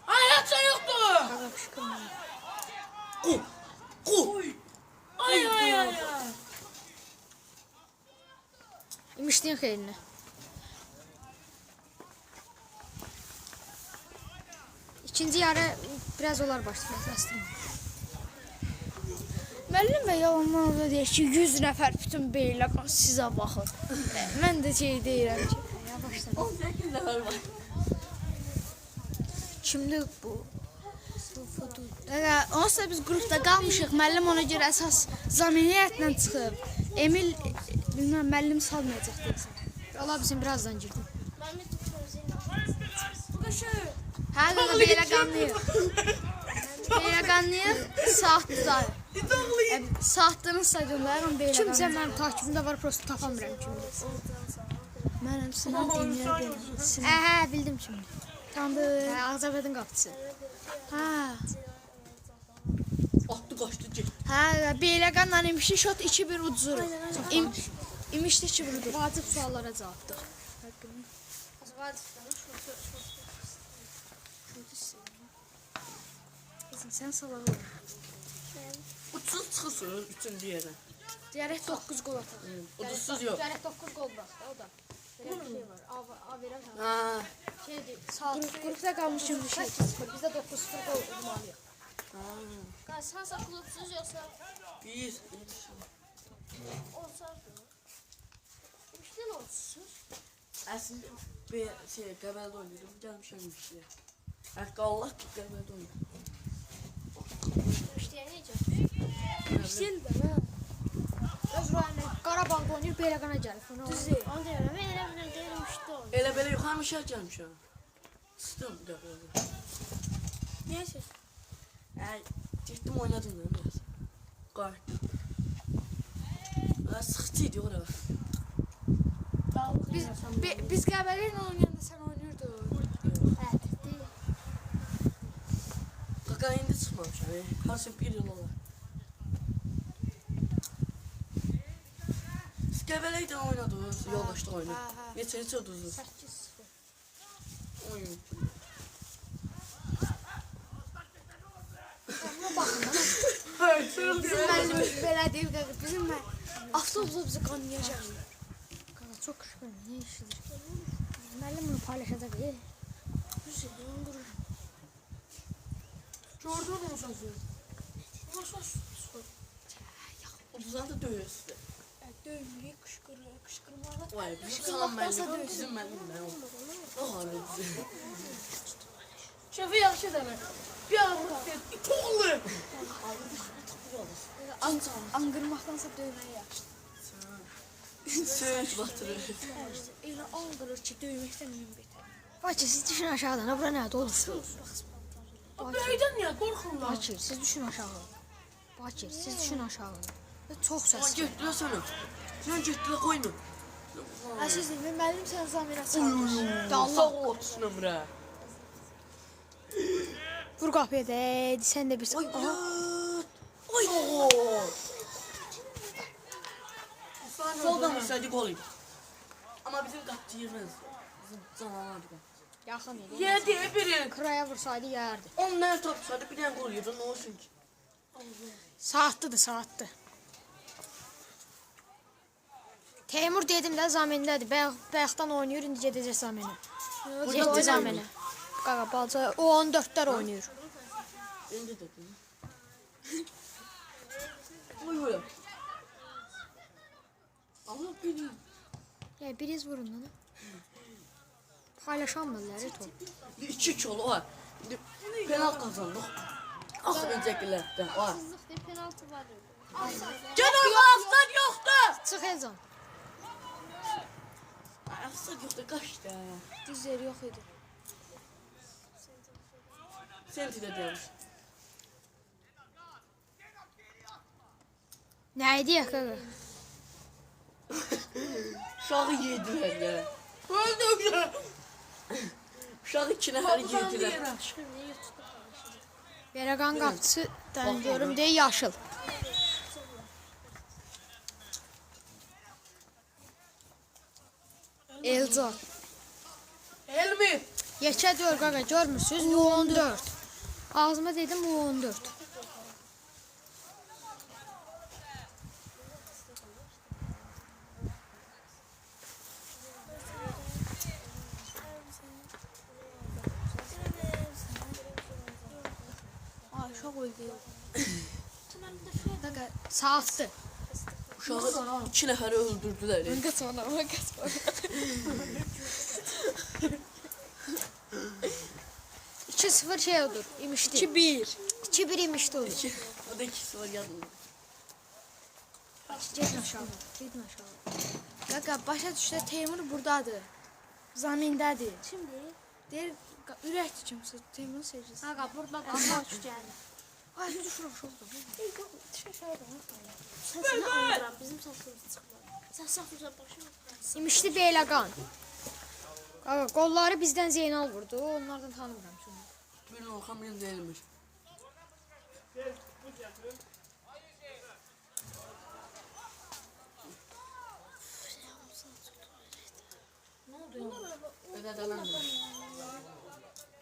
Hayat şey yoktu. Qaqa qışqırma. Qu. Ay. İmişdiyin xeyrinə. İkinci yarı biraz olar başlayır. Müəllim və yalandan orada deyir ki, 100 nəfər bütün beylə sizə baxır. Mən də şey deyirəm ki, Ya başladı. 18 nəfər var. Kimdir bu? onsuz da biz qrupda qalmışıq. Müəllim ona görə əsas zəminiyyətlə çıxıb. Emil bilməm müəllim salmayacaq deyəsən. Allah bizim birazdan girdim. Hə, qaqa belə qanlayır. Belə qanlayır, saat tutar. Saatların stadionları belə Kimsə qanlayır. mənim takibimdə var, prosto tapamıram kimdir. Mənəm Sinan Emir. Hə, bildim kimdir. Tanıdı. Hə, Ağcabədin qapıçısı. Hə. Atdı qaçdı get. Hə, belə qanla imişdi, şot 2-1 udzur. İmişdi 2-1 udzur. Vacib suallara cavabdır. Qızım, sən salağı ol. Uçsuz çıxırsınız 3-cü yerə. Deyərək 9 qol atar. Uçsuz yox. Deyərək 9 qol bırax da, o da. Belə bir şey var. A verəm sana. Ha. Şeydir, saat Qrupda qalmışıq bir şey. 8-0, bizdə 9-0 qol udmalıyıq. Sansa klubsuz yoxsa Bir. olsa İşte olsuz. Əslində bir şey Qəbələdə oynayırdım. Gəlmişəm işləyə. Hətta Allah ki Qəbələdə oynayırdım. İşte necə? İşte də. Öz rayonda Qarabağda oynayır, Beyləqana gəlir. Düzdür. Onu deyirəm. Mən elə bilirəm deyirəm işte o. Elə belə yox, həmişə gəlmişəm. Sıxdım Qəbələdə. Neyse. Ay, getdim oynadım da biraz. Qayıtdım. Sıxıcı idi ora. Biz Qəbələ ilə oynayanda sən oynayırdın. Hə, Qaqa indi çıxmamışam. Harca bir yıl olar. Siz Qəbələ ilə oynadınız, yoldaşda oyunu. Neçə udunuz? 8-0. Oyun. Bizim müəllimimiz belə deyib qaqa. Bizim avtobusla bizi qanlayacaq. Qaqa, çox qışqırma, nə işidir? Müəllim bunu paylaşacaq. Gördün mü sözü? Uduzan da döyür sizi. Döymüyü qışqırmağa. Vay, bizim kalan müəllim, bizim müəllim mən o. O halı bizi. Şefi yaxşı demek. Bir anlık dedi. İtoğlu. Anqırmaqdansa döyməyi yaxşı. Söz batırır. Elə aldırır ki, döyməkdən min betər. Bakır, siz düşün aşağıdan. Ha, bura nədir olur? Böyüden niye korkunlar? Bakır, siz düşün aşağı. Bakır, siz düşün aşağı. Çox Sən səs. getdilər sənə. Sən getdilər qoyma. Əziz deyil, müəllim sən zamira çalmış. Allah olsun ömrə. Vur qapıya da, sən də bir... Aha, Oy. Soldan olsaydı gol idi. Ama bizim qapçı yemez. Bizim canavardı qapçı. yaxın idi. Yedi birin. Kıraya vursaydı yerdi. Onlar top çıxardı, bir dənə gol yedi, nə olsun ki? Saatlıdır, saatlı. Teymur dedim də zamindədir. Bayaqdan oynayır, indi gedəcək zaminə. Getdi zaminə. Qaqa, balca, o 14-lər oynayır. İndi dedim. Oy oy. Allah bilir. Ya biriz vurun lan. Paylaşamırlar top. 2 kilo var. Penal kazandık. Axırıncı qilətdə var. Sızlıq deyil, penaltı var. Gedir aftan yoxdur. Çıx Elcan. Aftan yoxdur, qaçdı. Düz yer yox idi. Senti də demiş. Nə idi ya qaqa? Uşağı yedilər ya. Öldü uşaq. Uşağı 2 nəfər yedilər. Beraqan qapısı diyorum deyə yaşıl. Elcan. Elmi. Yekə diyor qaqa görmürsüz? U14. Ağzıma dedim U14. Ay, uşaq öldü. Qaqa saatdı. Uşağı 2 nəfəri öldürdülər. Qaçma, qaçma. 2-0 şey odur, imişdi. 2-1. 2-1 imişdi odur. O da 2-0 yazıldı. Gedin aşağı, gedin aşağı. Qaqa, başa düşdə Teymur buradadır. Zamindədir. Şimdi? Deyir, ürəkdir kimsə, Teymurun sevgisi. Qaqa, burada qapı aç gəlir. Ay, bir düşür aşağı. Səsini andıram, bizim səsimiz çıxmır. Səs saxlayacaq başım. İmişdi Beyləqan. Qaqa, qolları bizdən Zeynal vurdu, onlardan tanımıram şimdi. Bir Orxan bir deyilmiş. Ödə dələndir.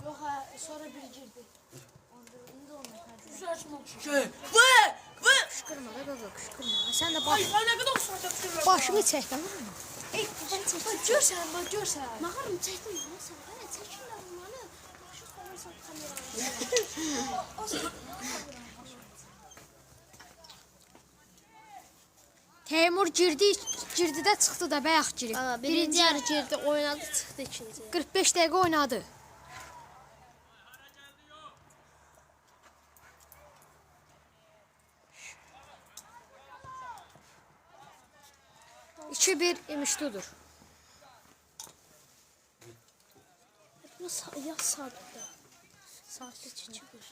Yox, hə, sonra biri girdi. İndi onu Şey, vı! Qışqırma da qaqa, qışqırma. Sən də Ay, ay, nə qədər uşaq çəkirlər. başımı çək tamam mı? Görsən, bax, görsən. Mağarım çəkdim, sən hələ çəkirlər onları. Başı qoyursan kameraya. Teymur girdi də çıxdı da bayaq girib. Birinci yarı girdi, oynadı, çıxdı ikinci. 45 dəqiqə oynadı. İki bir imişdudur. Bu yaz saatdə. Saatdə çəkir.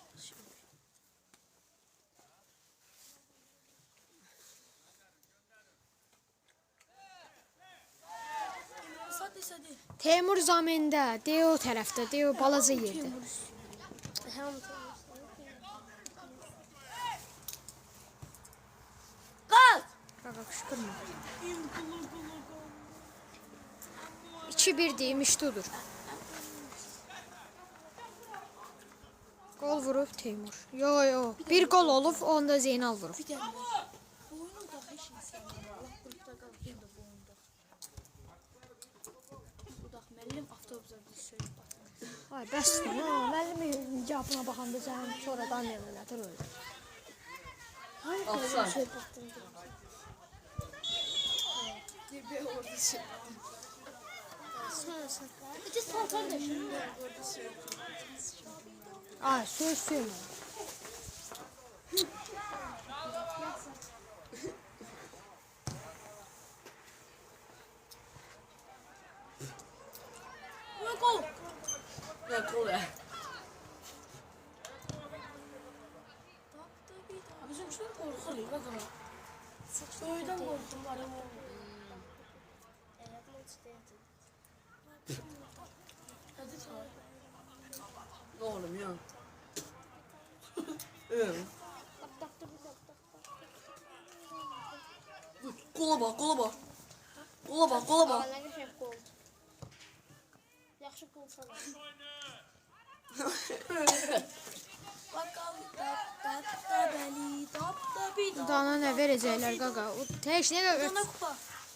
Sadi. Teymur zamində, deyə o tərəfdə, deyə o balaca yerdə. Həm Qaqa qışqırma. 2-1 demişdudur. Gol vurub Teymur. Yo, bir gol olub, onda Zeynal vurub. boynu da heç insan. Allah qrupda qalıb yenə boyunda. Budaq müəllim avtobusa bir söz batır. Ay bəs nə? Müəllim cavabına baxanda sən sonradan neynətər öldü. Afsan. Şey baxdım. Bir orada şey. Sən. Bir də sən qardaşım. Ay söz söyleme. Gol. Ne kol ya? Bizim üçün qorxur ya qaqa. Söydən qorxum var ama. Hadi çağır. Ne oğlum ya? Evet. Kola bak, kola bak. Kola bak, kola bak. Nə qəşəng qol. Yaxşı qol sana. Bakalım da bəli, da bir da. Dana nə verəcəklər qaqa? O heç nə Dana qaqa. kupa.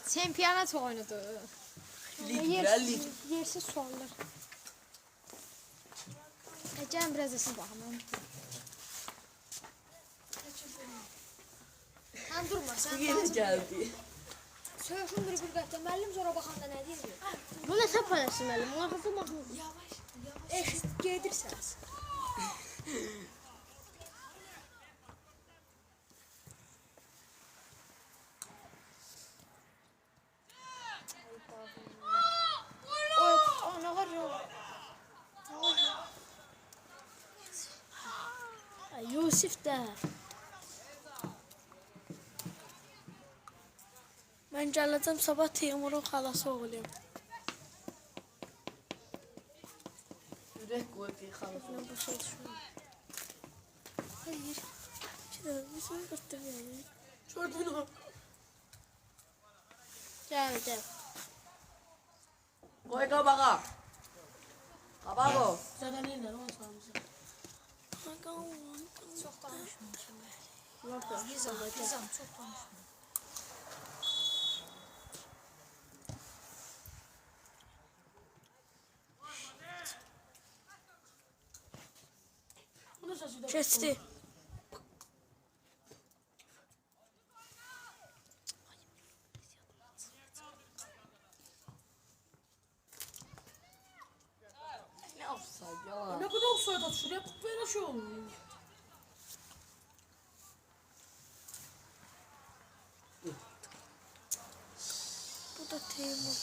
Çempionat oyunudur. Lig, lig. Yersiz suallar. Gəlin biraz esin baxım. Sən durma, sən Yeni geldi. söyüşün bir qəttə. Müəllim sonra baxanda nə deyir? Bu nə sən paylaşsın müəllim? Ağzı baxın. Eşit gedirsiniz. Yusif də. Mən gələcəm sabah Teymurun xalası oğluyum. Ürək qoy bir xalası. Mən başa düşmürəm. Hayır. Bizim qırtdım yani. Gördün mü? Gəldim. Qoy qabağa. Qabağa o. Zədəliyirlər onu sağımıza. Çox danışmışam. Nizam çox danışmışam. Bunu səsi də. Keçdi. Nə offside yalan. Ne kadar offside atışır ya? Böyle şey olmuyor. Bu da Teymur.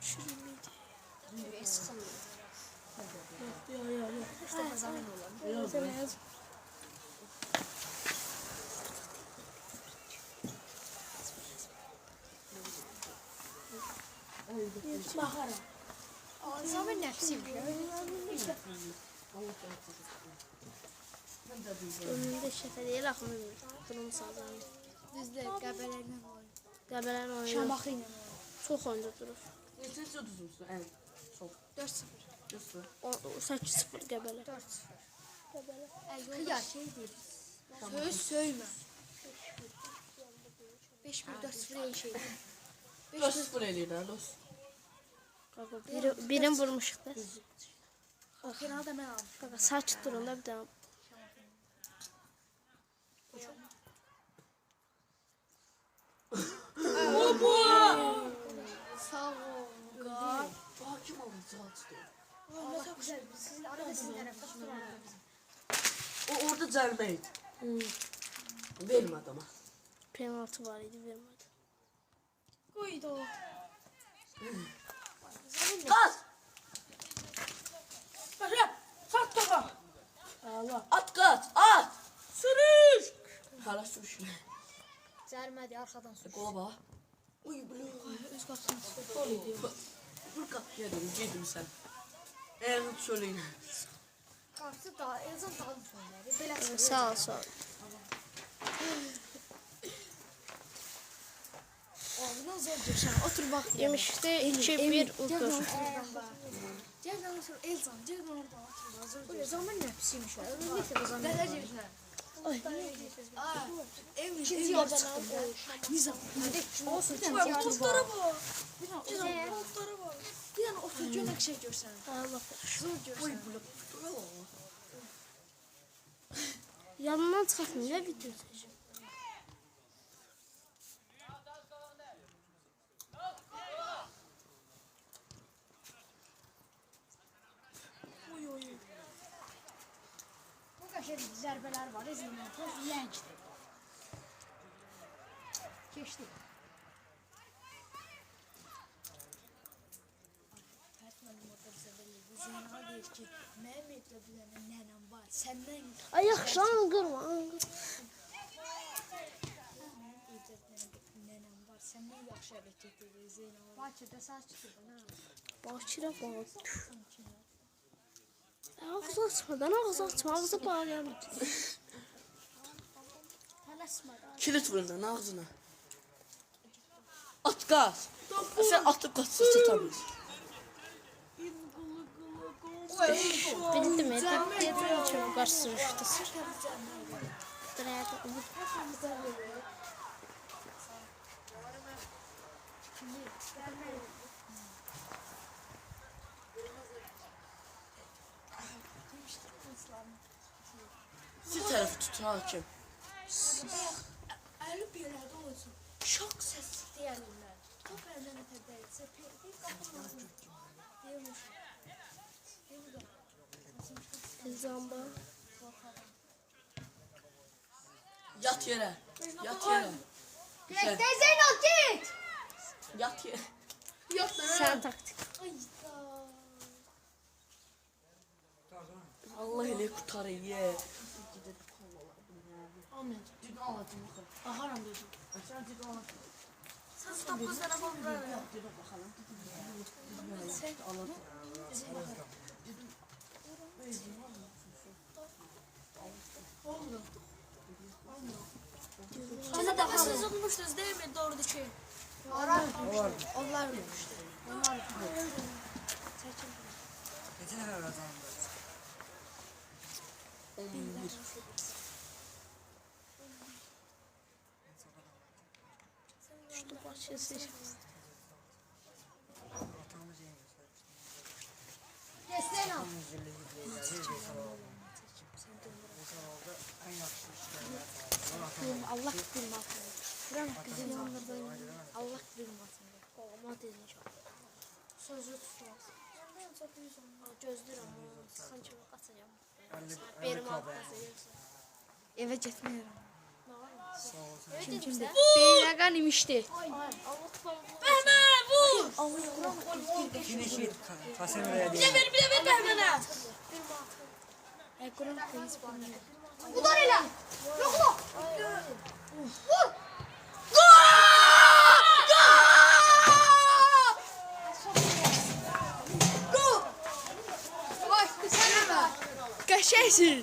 Şirin idi. Ya. İşte zaman olan. Bakarım. Zaman nəfsiymiş. Önümdə şəfə deyil, axı bunun sazanı. Düzdür, qəbələrlə oyun. Qəbələn oyunu. Şamaxı ilə oyun. Çox oyunda durur. Neçə düzmüsün? Ən çox. 4-0. Düzdür. 8-0 Qəbələ. 4-0. Xiyar şey deyir. Söz söymə. 5-1-4-0 eyni şeydir. 5-0 eləyirlər, dost. Birini vurmuşuq da. Finalda mən almışam. Qaqa sakit durun da bir dənə. Sağ ol. Hakim alacaqdı. Allah güzel. Siz arada sizin tərəfdə tuturlar bizim. O orada cəlmə idi. Vermə adama. Penaltı var idi, vermədi. Qoydu o. Qaz! Başa. Sat topa. Allah. At qaz! At! Sürüş! Hala sürüşür. Cərmədi arxadan sür. Qola bax. Uy, blöğ. Öz qapısını sür. Gol idi. Vur qapıya dedim, gedim sən. Ayağını çölüyün. Qapısı da Elzan dalın sonları. Belə sür. Sağ ol. Oğlundan zor görsən. Otur bax. Yemişdi 2-1 udur. Gel lan otur. Elzan, gel lan orada otur. Zor görsən. Zaman nəfsiymiş. Ömürlüklə bu zaman. Dələ görsən. İkinci yarı çıxdım da. Nizam. Olsun. İkinci yarı Toplara bak. Bir dənə otlara bak. Bir dənə otur görmək şey görsən. Allah. Zor görsən. Yanından çıxatmıyor video seçim. Bu qəşəng zərbələr var. İzləmək. Ləngdir. Keçdi. Zeynal deyir ki, mənim evdə bir dənə nənəm var, səndən Ay yaxşı lan qırma. mənim evdə bir dənə nənəm var, səndən yaxşı hərəkət edir Zeynal. Bakıda sakit ol, nə? Bakıra bax. Ağzı açmadan ağzı açma. Ağzı bağlayan. Tələsmədən. Kilit vurun lan ağzına. At qaz. Sən atıb qaçsa tutamıyorsun. Bildim dedim ki qarşı uçdu. Dirəyədə umut. Siz tərəfi tutun hakim. Əli bir yerlərdə olsun. Şok səsi deyərlər. Top əldən ötədəysə, bir qapının ağzını deyirmiş. Zamba. Yat yerə. Yat yerə. Düşər. Zeynal git! Yat yerə. Sən taktik. Allah elə qutarı ye. Almayacaq. Cidden alacağım bakalım. Baxaram dedim. Sen cidden alacağım. Sən tapqız dənə bax bura. Cidden bakalım. Sen alacağım. Olmuyor. Sizə dəfə siz oxumuşdunuz deyilmi? Doğrudur ki. Onlar vurmuşdu. Düşdü başçısı. Desteğin al. Allah bilməsin. Buram bizim yanımızda. Allah bilməsin. Babama dedim çox. Sözü tutmaz. Ben çok yüzüm. Gözlürüm. Sanki kaçacağım. Benim altına Evə getməyirəm. Evet dedim sen. Beynəqan imişdi. Allah tutalım. Bəhmə, vur! Bir də ver Bəhmənə. Quran polis bana. Ulan elə. Yok mu? Vur. Gol! Vay sen ne? Qəşəksin.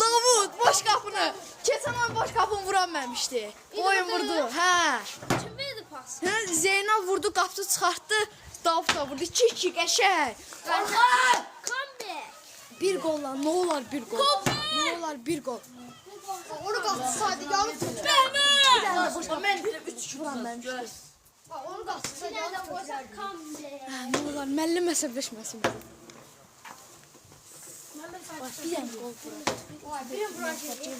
Davud boş qapını. Keçən ay boş qapını vuranmamışdı. Oyun vurdu. Hə. Kim verdi pas? Hə, Zeynal vurdu, qapını çıxartdı. Davud da vurdu. 2-2 qəşəng. Comeback. Bir golla nə olar bir gol? Nə olar bir gol? Onu kalktı sadece yanıp tuttu. Ben bir de 3 vuranmamıştım. Onu kalktı sadece yanıp tuttu. Comeback. Hə, nə olar müəllim əsəbləşməsin. Bir dənə gol vurur. Vay benim bırakayım.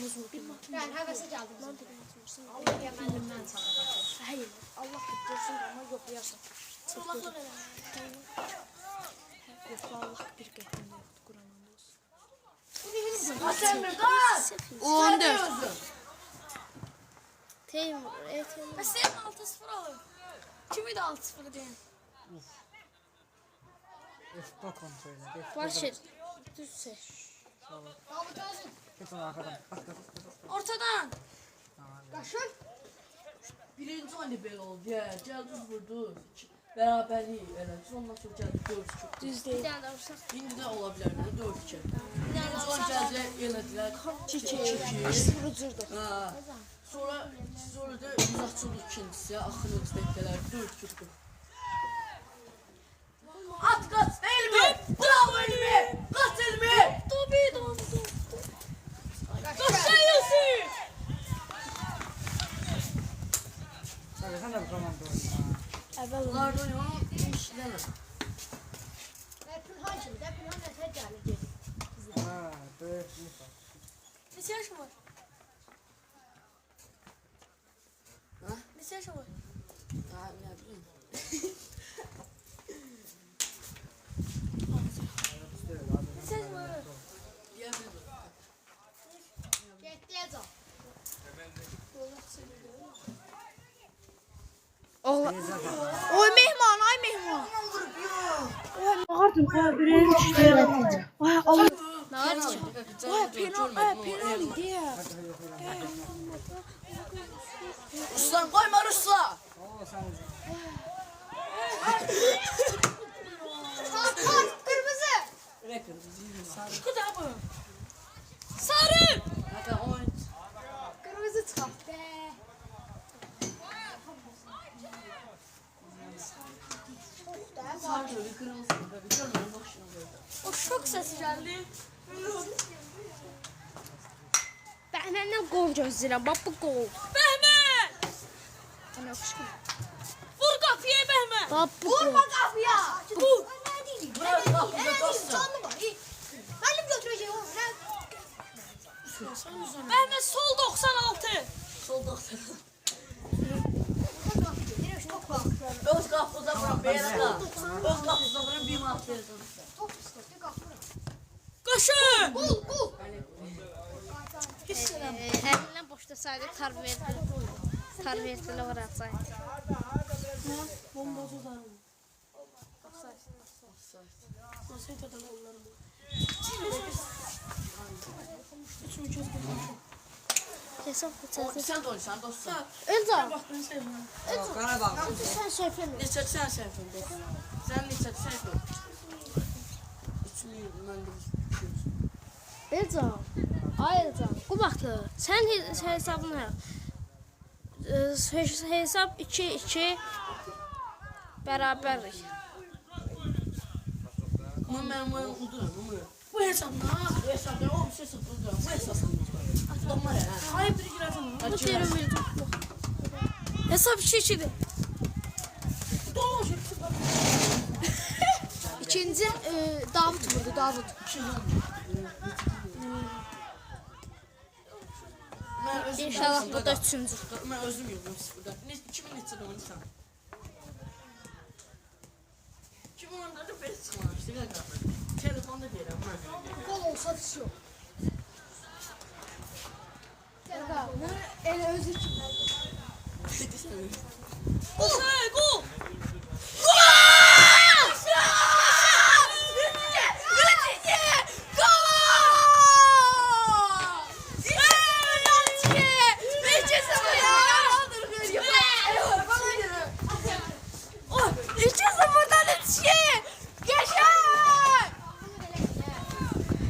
Ben hevese geldim. Allah ya benimden sana. Hayır, Allah tuttursun ama yoxlayasın. Çolakla belə. Yoxla Allah bir qətim yoxdur Quranında olsun. Hasan Kaç. 14. Teymur. Teymur. Bəs sən 6-0 alır. Kim idi 6-0 deyən? Barışır. Düzse. Davut Özün. Ortadan. Kaşın. Birinci oyunda belə oldu. Ya, gəldi vurdu. Bərabərlik elədi. Ondan sonra gəldi 4-2. Düz Bir deyil. dənə də vursak. İndi də ola bilərdi 4-2. Bir dənə də Birinci oyun vursak. gəldi, elədilər 2-2. Vurucurdu. Ha. Sonra da biz açıldıq ikincisi. Axırı dəqiqələr 4-2. At kaç Elmi! Bravo Elmi! Kaç Elmi! Tobi dondu. Qaşayırsın. Əvvəl onu. Bunlar da oyunu işlənir. Pünhan şimdi. Pünhan nesine geldi. Neçə yaşın var? Ha? Neçə yaşın var? Ha, nə bilim. Neçə yaşın var? Deyə bilmirəm. Gitti Ezo. Oğlan. Oy mehman, ay mehman. Bağırdım, birini düştü. Ay Allah. Ay penaltı diye. Ruslan koyma Ruslan! Kırmızı. Şu da bu. Sarı. Hadi oyun. Kırmızı çıkarttı. Sarı bir kırmızı bir görmüyorum başına böyle. O şok səsi gəldi. Ben məndən gol gözləyirəm. Bax bu gol. Bəhmə. Ana qışqır. Vur qapıya Bəhmə. Bax bu gol. Vurma kapıya. Vur. Ne diyeyim? Bırak kapıyı Ne diyeyim? bastın. Canlı var. Benim götüreceğim onu. Bəhmə sol 96. Sol doktor. Çok bak. Öz kapıda bırak bir yere kal. Öz kapıda bırak bir manat verdim. Çok sıkıntı kapı. Qaşı. Gol gol. Əlindən boşda saydı tarverdilə vuracaq. Bombozu da. Nasıl kadar onları bu? Hesab O, açacağız. sən də oynuyorsan dostum. Elcan, Baxdın sevməm. Qarabağ. sən səhv etmə. Neçə sən səhvin dostum. Sən neçə səhvin? 3000 mən də 200. Elcan. Ay Elcan. Qubaqlı. Sən hesabını hesab 2-2 bərabərlik. Mən uduram. Bu hesabla. Bu hesabda o bir şey sıfırdır. Bu hesabda. Atlamlar ya. Ay bir girəsən. Bu terim hesab 2-2'dir. Dolaşır. İkinci Davud vurdu, Davud. Mən özüm İnşallah bu da üçüncü. Mən özüm yoxum sıfırda. 2000 neçədə oynayırsan? 2010'da da 5 çıxmamışdı qaqa. Telefonda deyirəm mən. Gol olsa hiç yok. Elə özü kimi. Gol! Gol!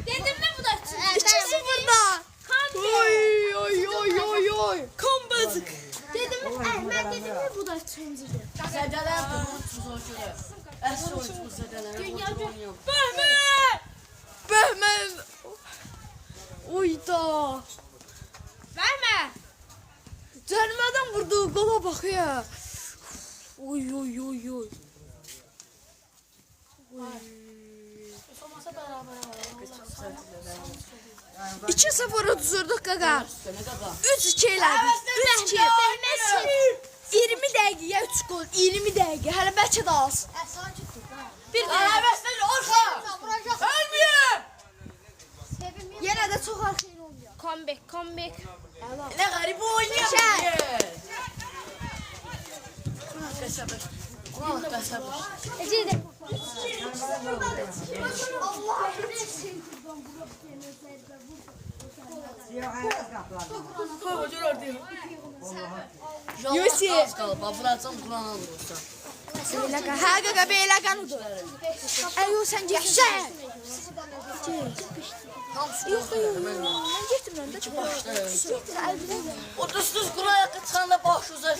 Dedim mi bu da üçüncü? 2-0'da. Kombazik. Dedim mi? Ben dedim mi bu da üçüncüdür? Zədələr də bu tuzla görə. Əsl oyuncu zədələr. Oynayım. Bəhmən. Oyda. Vermə. Cərmədən vurduğu qola bax ya. Oy oy oy oy. Olmasa bərabər. 2-0 düzürdük qaqa. Nə qaqa? 3-2 elədik. 3-2. 20 dəqiqəyə 3 gol. 20 dəqiqə. Hələ bəlkə də az. Bir Əvəzdən orxa! Ölmüyor! yenə də çox arxayın olmuyor. Comeback. Nə qəribə oynayır. Qəsəbə. Ulan qəsəbə. Ece'de. Koy görür diyor. Yusuf. Az qalıb. Vuracam Quran olursa. Ha qaqa belə qanudur. Ayo sən getsən. Yox, mən getmirəm də. O düzdüz Quran çıxanda baş üzər.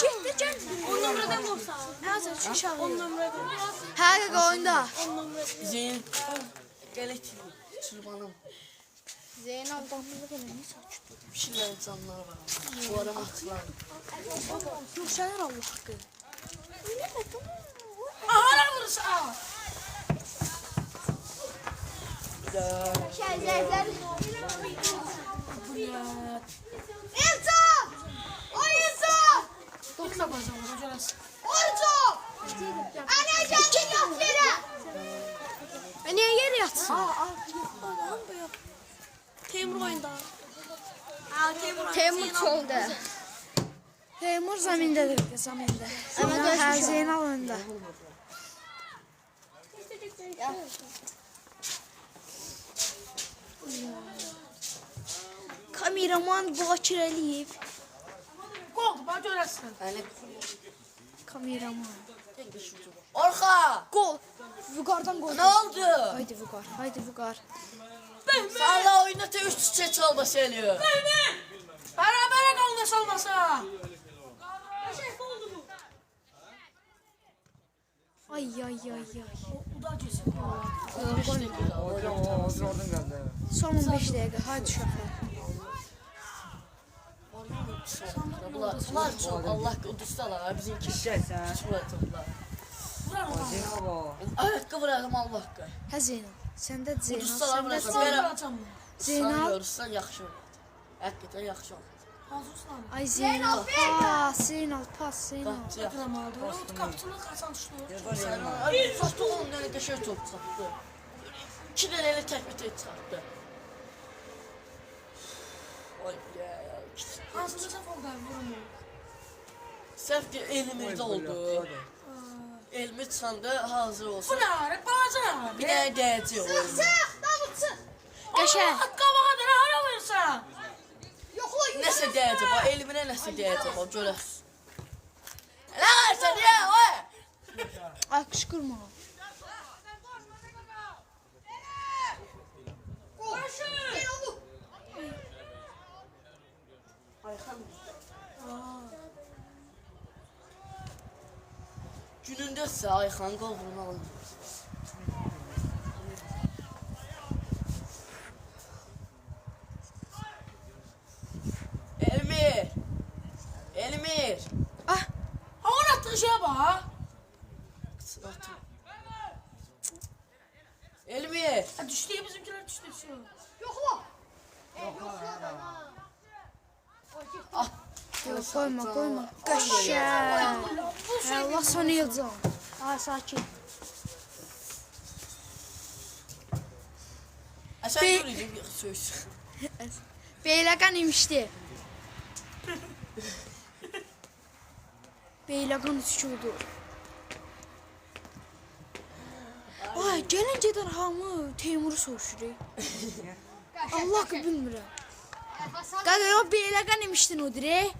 Getdi, gəl. 10 nömrədən qorxsa. Hazır çıxışaq. 10 nömrədən. Ha qaqa oyunda. Zeyn. Gələk çırbanım. Zeynal damlıq eləmiş saçdı. Bir şeylər canlar var. Bu ara maçlar. Yox, sənin Allah haqqı. Hala vursa. Şəhərlər. Elcan! Oyuncan! 90 basın görəsən. Oyuncan! Ana gəl yat yerə. Niyə yerə yatsın? Teymur oyunda. Teymur çöldə. Teymur zəmindədir, zəmində. Hə, Zeynal önündə. Kameraman Bakir Əliyev. Gol, bax görəsən. Yəni Kameraman. Orxa! Gol. Vüqardan gol. Nə oldu? Haydi Vüqar, haydi Vüqar. Salla oyunda 3-3 çalması eləyir. Bərabərə qaldı salmasa. Ay ay ay ay. Uda geçsin. Oradan gəldi. Son 15 dəqiqə, haydi uşaqlar. Bunlar çox Allah qudursalar bizimki Şişəsən. çıxırlar. Zeynal o. Ayaqqabı vurarım Allah haqqı. Hə Zeynal, səndə Zeynal, Qudursalar səndə vuracam. Zeynal. Görürsən yaxşı olur. Həqiqətən yaxşı olur. Hazırsın. Ay Zeynal, pas, Zeynal, pas, Zeynal. Qapçı yaxşı. Qıramadı. Qapçını qaçan düşdü. Sən saçdı onun dənə qəşəng top çıxartdı. 2 dənə elə təkbit çıxartdı. Oy ya. Hansıca səhv oldu abi vuramıyor. Səhv ki elimizdə oldu. Elmi çıxanda hazır Bu olsun. nə var? Balaca Bir dənə dəyəcək oyun. Qəşəng. Qabağa dönə hara vurursan? Yoxla, nəsə deyəcək, o elminə nəsə deyəcək, o görək. Nə qarşı deyə, oy! Ay qışqırma. Günündəsə Ayxan qolunu alın. Elmir! Elmir! Ah, Havan attığı şeye bak. Elmir! Ha, düştü ya bizimkiler düştü. Şey. yox, qoyma. Qəşəng. Allah sana yılcam. Ay sakin. Sən görəcək bir söz. Beyləqan imişdi. Beyləqan uçuyordu. Ay gəlin gedən hamı Teymuru soruşur. Allah ki bilmirəm. Qaqa o beyləqan imişdin o dire.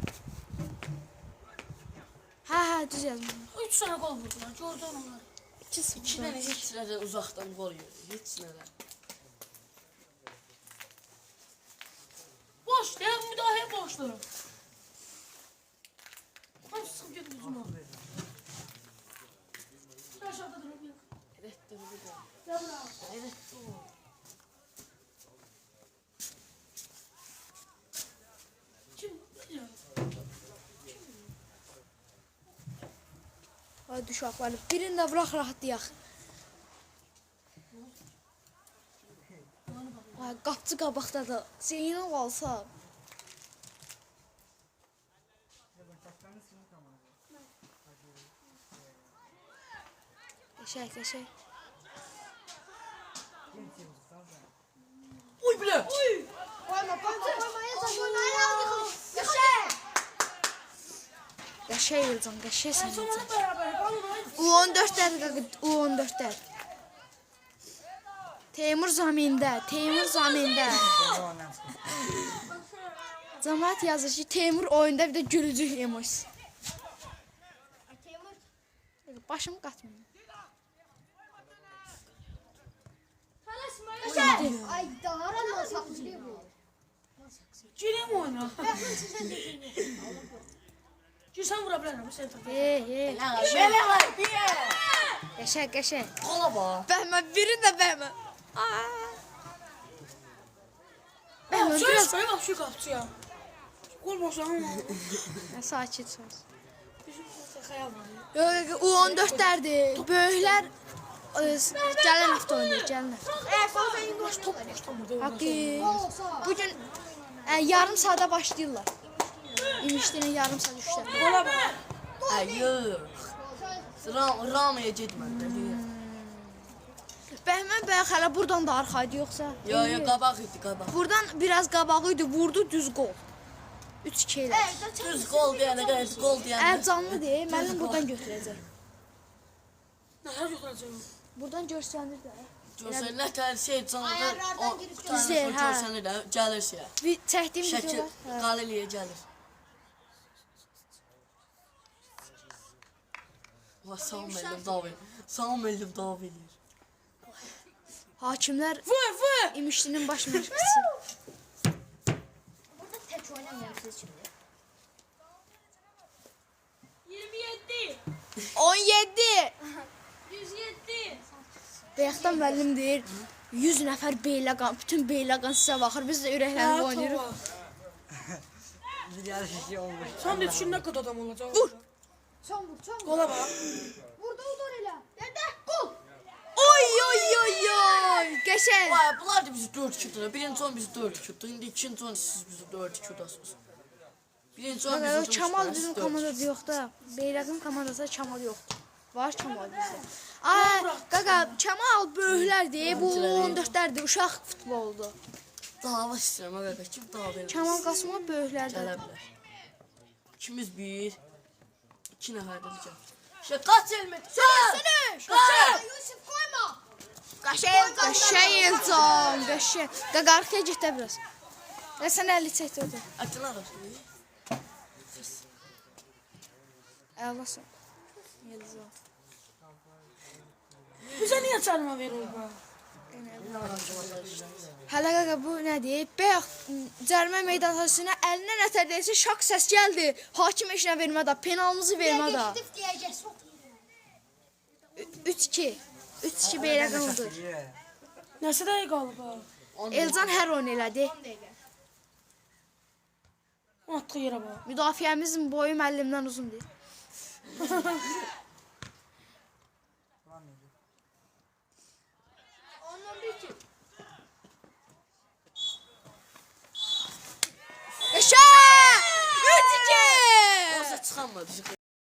Ha düz yazdım. 3 tane gol vurdular. Gördün onları. 2 dənə heç nədən uzaqdan qol yedi. Heç nədən. Boş ya müdahale boştu. Hadi sıkıp gidin yüzüme. Aşağıda durabilir. Evet, doğru. Gel buraya. Evet, doğru. Kim? Biliyor. Ay uşaqlar, birini də bırax rahatlayaq. Ay qapçı qabaqdadır. Zeynal alsa. Qəşəng. Uy bile. Uy. Qəşəng yılcan, qəşəng sən. Sonra beraber yapalım. U14'lər qaqa, U14'lər. Teymur zamində. Cəmaət yazır ki, Teymur oyunda bir də gülücük emojisi. Başım qatmıyor. Ay daha ne saklı bu. Gireyim oyuna. Gir sen vurabilirim. Sen tak. Hey. Belə var, bir. Qəşəng. Qola bax. Bəhmə, biri də bəhmə. Bəhmə, Şöyle biraz şöyle bak şu kapçıya. Gol boşan. sakit söz. Bizim hayal var. Yox, U14'lərdir. Böyüklər gələn həftə oynayır, gələn həftə. Haqqı. Bugün yarım saata başlayırlar. İmişdiyinə yarım saat düşdü. Gola bak. Ay, yox. Ramaya getmədi. Bəhmən bəy hələ buradan da arxaydı yoxsa? Yox, qabaq idi, qabaq. Buradan biraz qabağı idi, vurdu düz gol. 3-2 ilə. Düz qol deyənə qədər, qol deyənə. Əgər canlı deyil, müəllim buradan götürəcək. Neler götüreceğim? Buradan görsənir də. Görsən, nə tər şey canlıda o Güzel, hə. görsənir də, gəlirsə. Bir çəkdiyim Şəkil videolar. qaliliyə gəlir. Va Sağ müəllim dav eləyir. Hakimlər Vur. İmişlinin baş məşqçisi. Burada tek oynamıyorum siz şimdi. 27. 17. 107. Bayaqdan müəllim deyir 100 nəfər beyləqan, bütün beyləqan sizə baxır. Biz də ürəklənib oynayırıq. Sen de düşün ne kadar adam olacak. Vur. Son vur. Gola bak. Burada o doğruyla. Nerede? Gol. Oy. Qəşəng. Vay, bunlar da bizi 4-2 tutdu. Birinci on bizi 4-2 tutdu. İndi ikinci on siz bizi 4-2 tutasınız. Birinci on bizi tutdu. Kamal bizim komandada yox da. Beyləqan komandasında Kamal yoxdur. Var Kamal bizdə. Ay, qaqa, Kamal böyüklərdir. Bu 14'lərdir. Uşaq futboldur. Dava istəyirəm, əvvəldə kim dava verir? Kamal Qasımov böyüklərdir. Gələ bilər. İkimiz bir, 2 nəfərdən gəl. İşte qaç elmi? Qaç! Yusuf koyma. Qəşəng yılcan, qəşəng. Qaqa, arxaya get də biraz. Və sən 50 çəkdirdin. Açın arası. Əlasın. Yıldızı. Bize niye çarmıha veriyorlar? Hələ qaqa bu nədir? Bayaq cərimə meydançasına əlinə nətər deyirsə şak səs gəldi. Hakim eşinə vermə də, penalımızı vermə də. 3-2. 3-2 Beyləqanlıdır. Nəsə dəqiq qalıb ha? Elcan hər oyun elədi. Atdığı yerə bax. Müdafiəmizin boyu müəllimdən uzundur. Yaşa! 3-2! Olsa çıxanmadı.